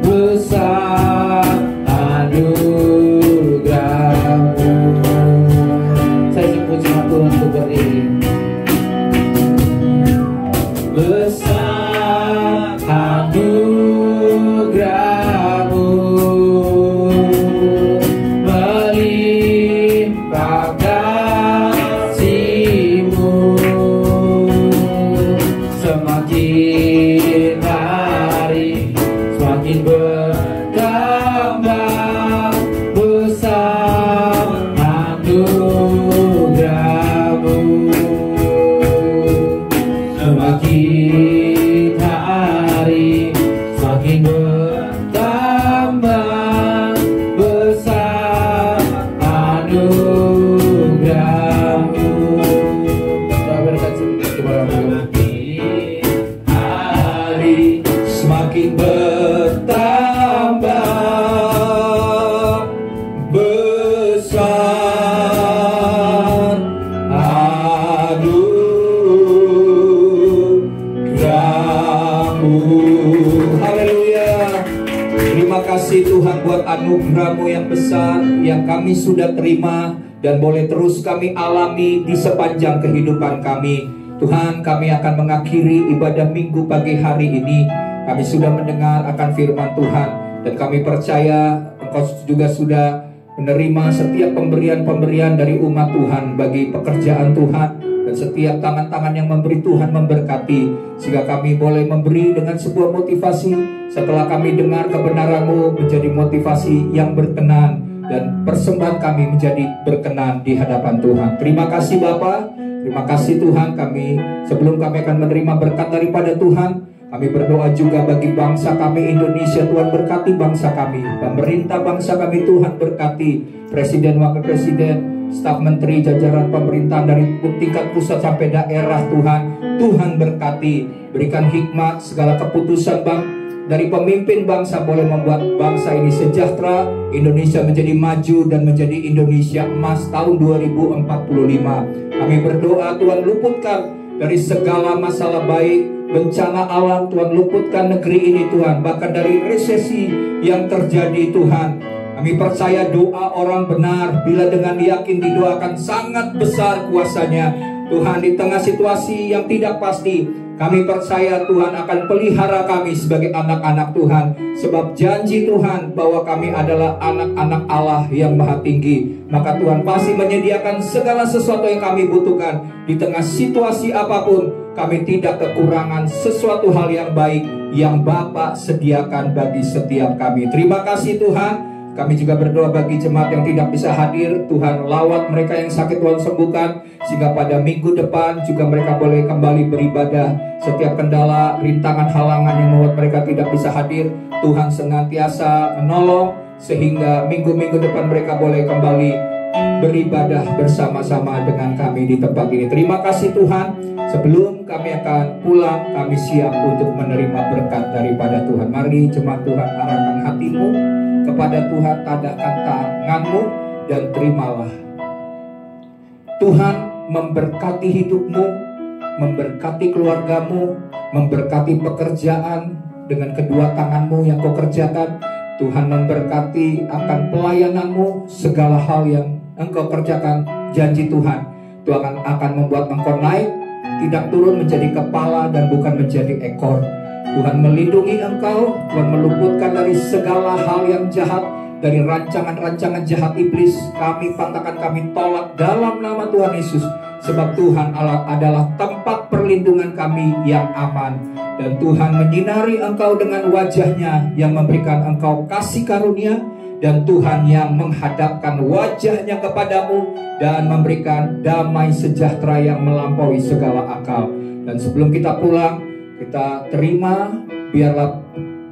besar anugerah-Mu. Saya sebut sama Tuhan untuk berdiri. Besar anugerah-Mu melimpah kasih-Mu, semakin hari semakin bertambah besar anugerah-Mu, semakin hari semakin bertambah besar anugerah-Mu. Doa berkat kepada hari semakin bertambah besar anugerah-Mu. Haleluya. Terima kasih Tuhan buat anugerah-Mu yang besar yang kami sudah terima dan boleh terus kami alami di sepanjang kehidupan kami. Tuhan, kami akan mengakhiri ibadah minggu pagi hari ini. Kami sudah mendengar akan firman Tuhan dan kami percaya Engkau juga sudah menerima setiap pemberian-pemberian dari umat Tuhan bagi pekerjaan Tuhan, dan setiap tangan-tangan yang memberi Tuhan memberkati, sehingga kami boleh memberi dengan sebuah motivasi setelah kami dengar kebenaran-Mu menjadi motivasi yang berkenan, dan persembahan kami menjadi berkenan di hadapan Tuhan. Terima kasih Bapa, terima kasih Tuhan. Sebelum kami akan menerima berkat daripada Tuhan, kami berdoa juga bagi bangsa kami Indonesia. Tuhan berkati bangsa kami, pemerintah bangsa kami Tuhan berkati, Presiden, Wakil Presiden, staf menteri, jajaran pemerintahan dari tingkat pusat sampai daerah. Tuhan berkati, berikan hikmat segala keputusan dari pemimpin bangsa boleh membuat bangsa ini sejahtera, Indonesia menjadi maju dan menjadi Indonesia emas tahun 2045. Kami berdoa Tuhan luputkan dari segala masalah baik, bencana alam. Tuhan luputkan negeri ini Tuhan, bahkan dari resesi yang terjadi Tuhan. Kami percaya doa orang benar bila dengan yakin didoakan sangat besar kuasanya. Tuhan, di tengah situasi yang tidak pasti, Kami percaya Tuhan akan pelihara kami sebagai anak-anak Tuhan. Sebab janji Tuhan bahwa kami adalah anak-anak Allah yang maha tinggi. Maka Tuhan pasti menyediakan segala sesuatu yang kami butuhkan. Di tengah situasi apapun, kami tidak kekurangan sesuatu hal yang baik yang Bapa sediakan bagi setiap kami. Terima kasih Tuhan. Kami juga berdoa bagi jemaat yang tidak bisa hadir. Tuhan lawat mereka yang sakit, Tuhan sembuhkan. Sehingga pada minggu depan juga mereka boleh kembali beribadah. Setiap kendala, rintangan, halangan yang membuat mereka tidak bisa hadir, Tuhan senantiasa menolong. Sehingga minggu-minggu depan mereka boleh kembali beribadah bersama-sama dengan kami di tempat ini. Terima kasih Tuhan. Sebelum kami akan pulang, kami siap untuk menerima berkat daripada Tuhan. Mari jemaat Tuhan, arahkan hatimu kepada Tuhan, tadahkan tanganmu dan terimalah. Tuhan memberkati hidupmu, memberkati keluargamu, memberkati pekerjaan dengan kedua tanganmu yang kau kerjakan. Tuhan memberkati akan pelayananmu, segala hal yang engkau kerjakan. Janji Tuhan, Tuhan akan membuat engkau naik, tidak turun menjadi kepala dan bukan menjadi ekor. Tuhan melindungi engkau, Tuhan meluputkan dari segala hal yang jahat, dari rancangan-rancangan jahat iblis. Kami patahkan, kami tolak dalam nama Tuhan Yesus. Sebab Tuhan Allah adalah tempat perlindungan kami yang aman. Dan Tuhan menyinari engkau dengan wajahnya yang memberikan engkau kasih karunia. Dan Tuhan yang menghadapkan wajahnya kepadamu dan memberikan damai sejahtera yang melampaui segala akal. Dan sebelum kita pulang, kita terima, biarlah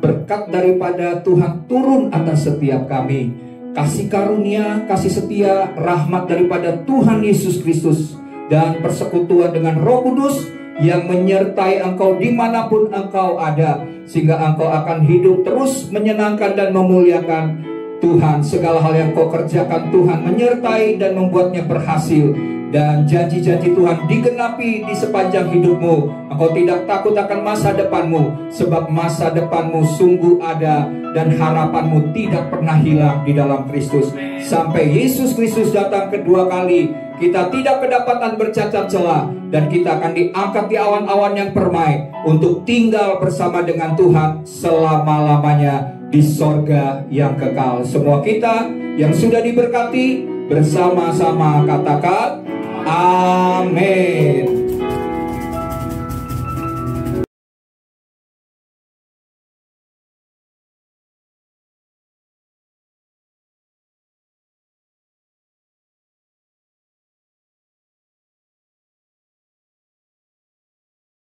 berkat daripada Tuhan turun atas setiap kami. Kasih karunia, kasih setia, rahmat daripada Tuhan Yesus Kristus, dan persekutuan dengan Roh Kudus yang menyertai engkau dimanapun engkau ada. Sehingga engkau akan hidup terus menyenangkan dan memuliakan Tuhan. Segala hal yang kau kerjakan, Tuhan menyertai dan membuatnya berhasil. Dan janji-janji Tuhan digenapi di sepanjang hidupmu. Engkau tidak takut akan masa depanmu, sebab masa depanmu sungguh ada dan harapanmu tidak pernah hilang di dalam Kristus. Sampai Yesus Kristus datang kedua kali, kita tidak kedapatan bercacat celah, dan kita akan diangkat di awan-awan yang permai untuk tinggal bersama dengan Tuhan selama-lamanya di sorga yang kekal. Semua kita yang sudah diberkati bersama-sama katakan amin.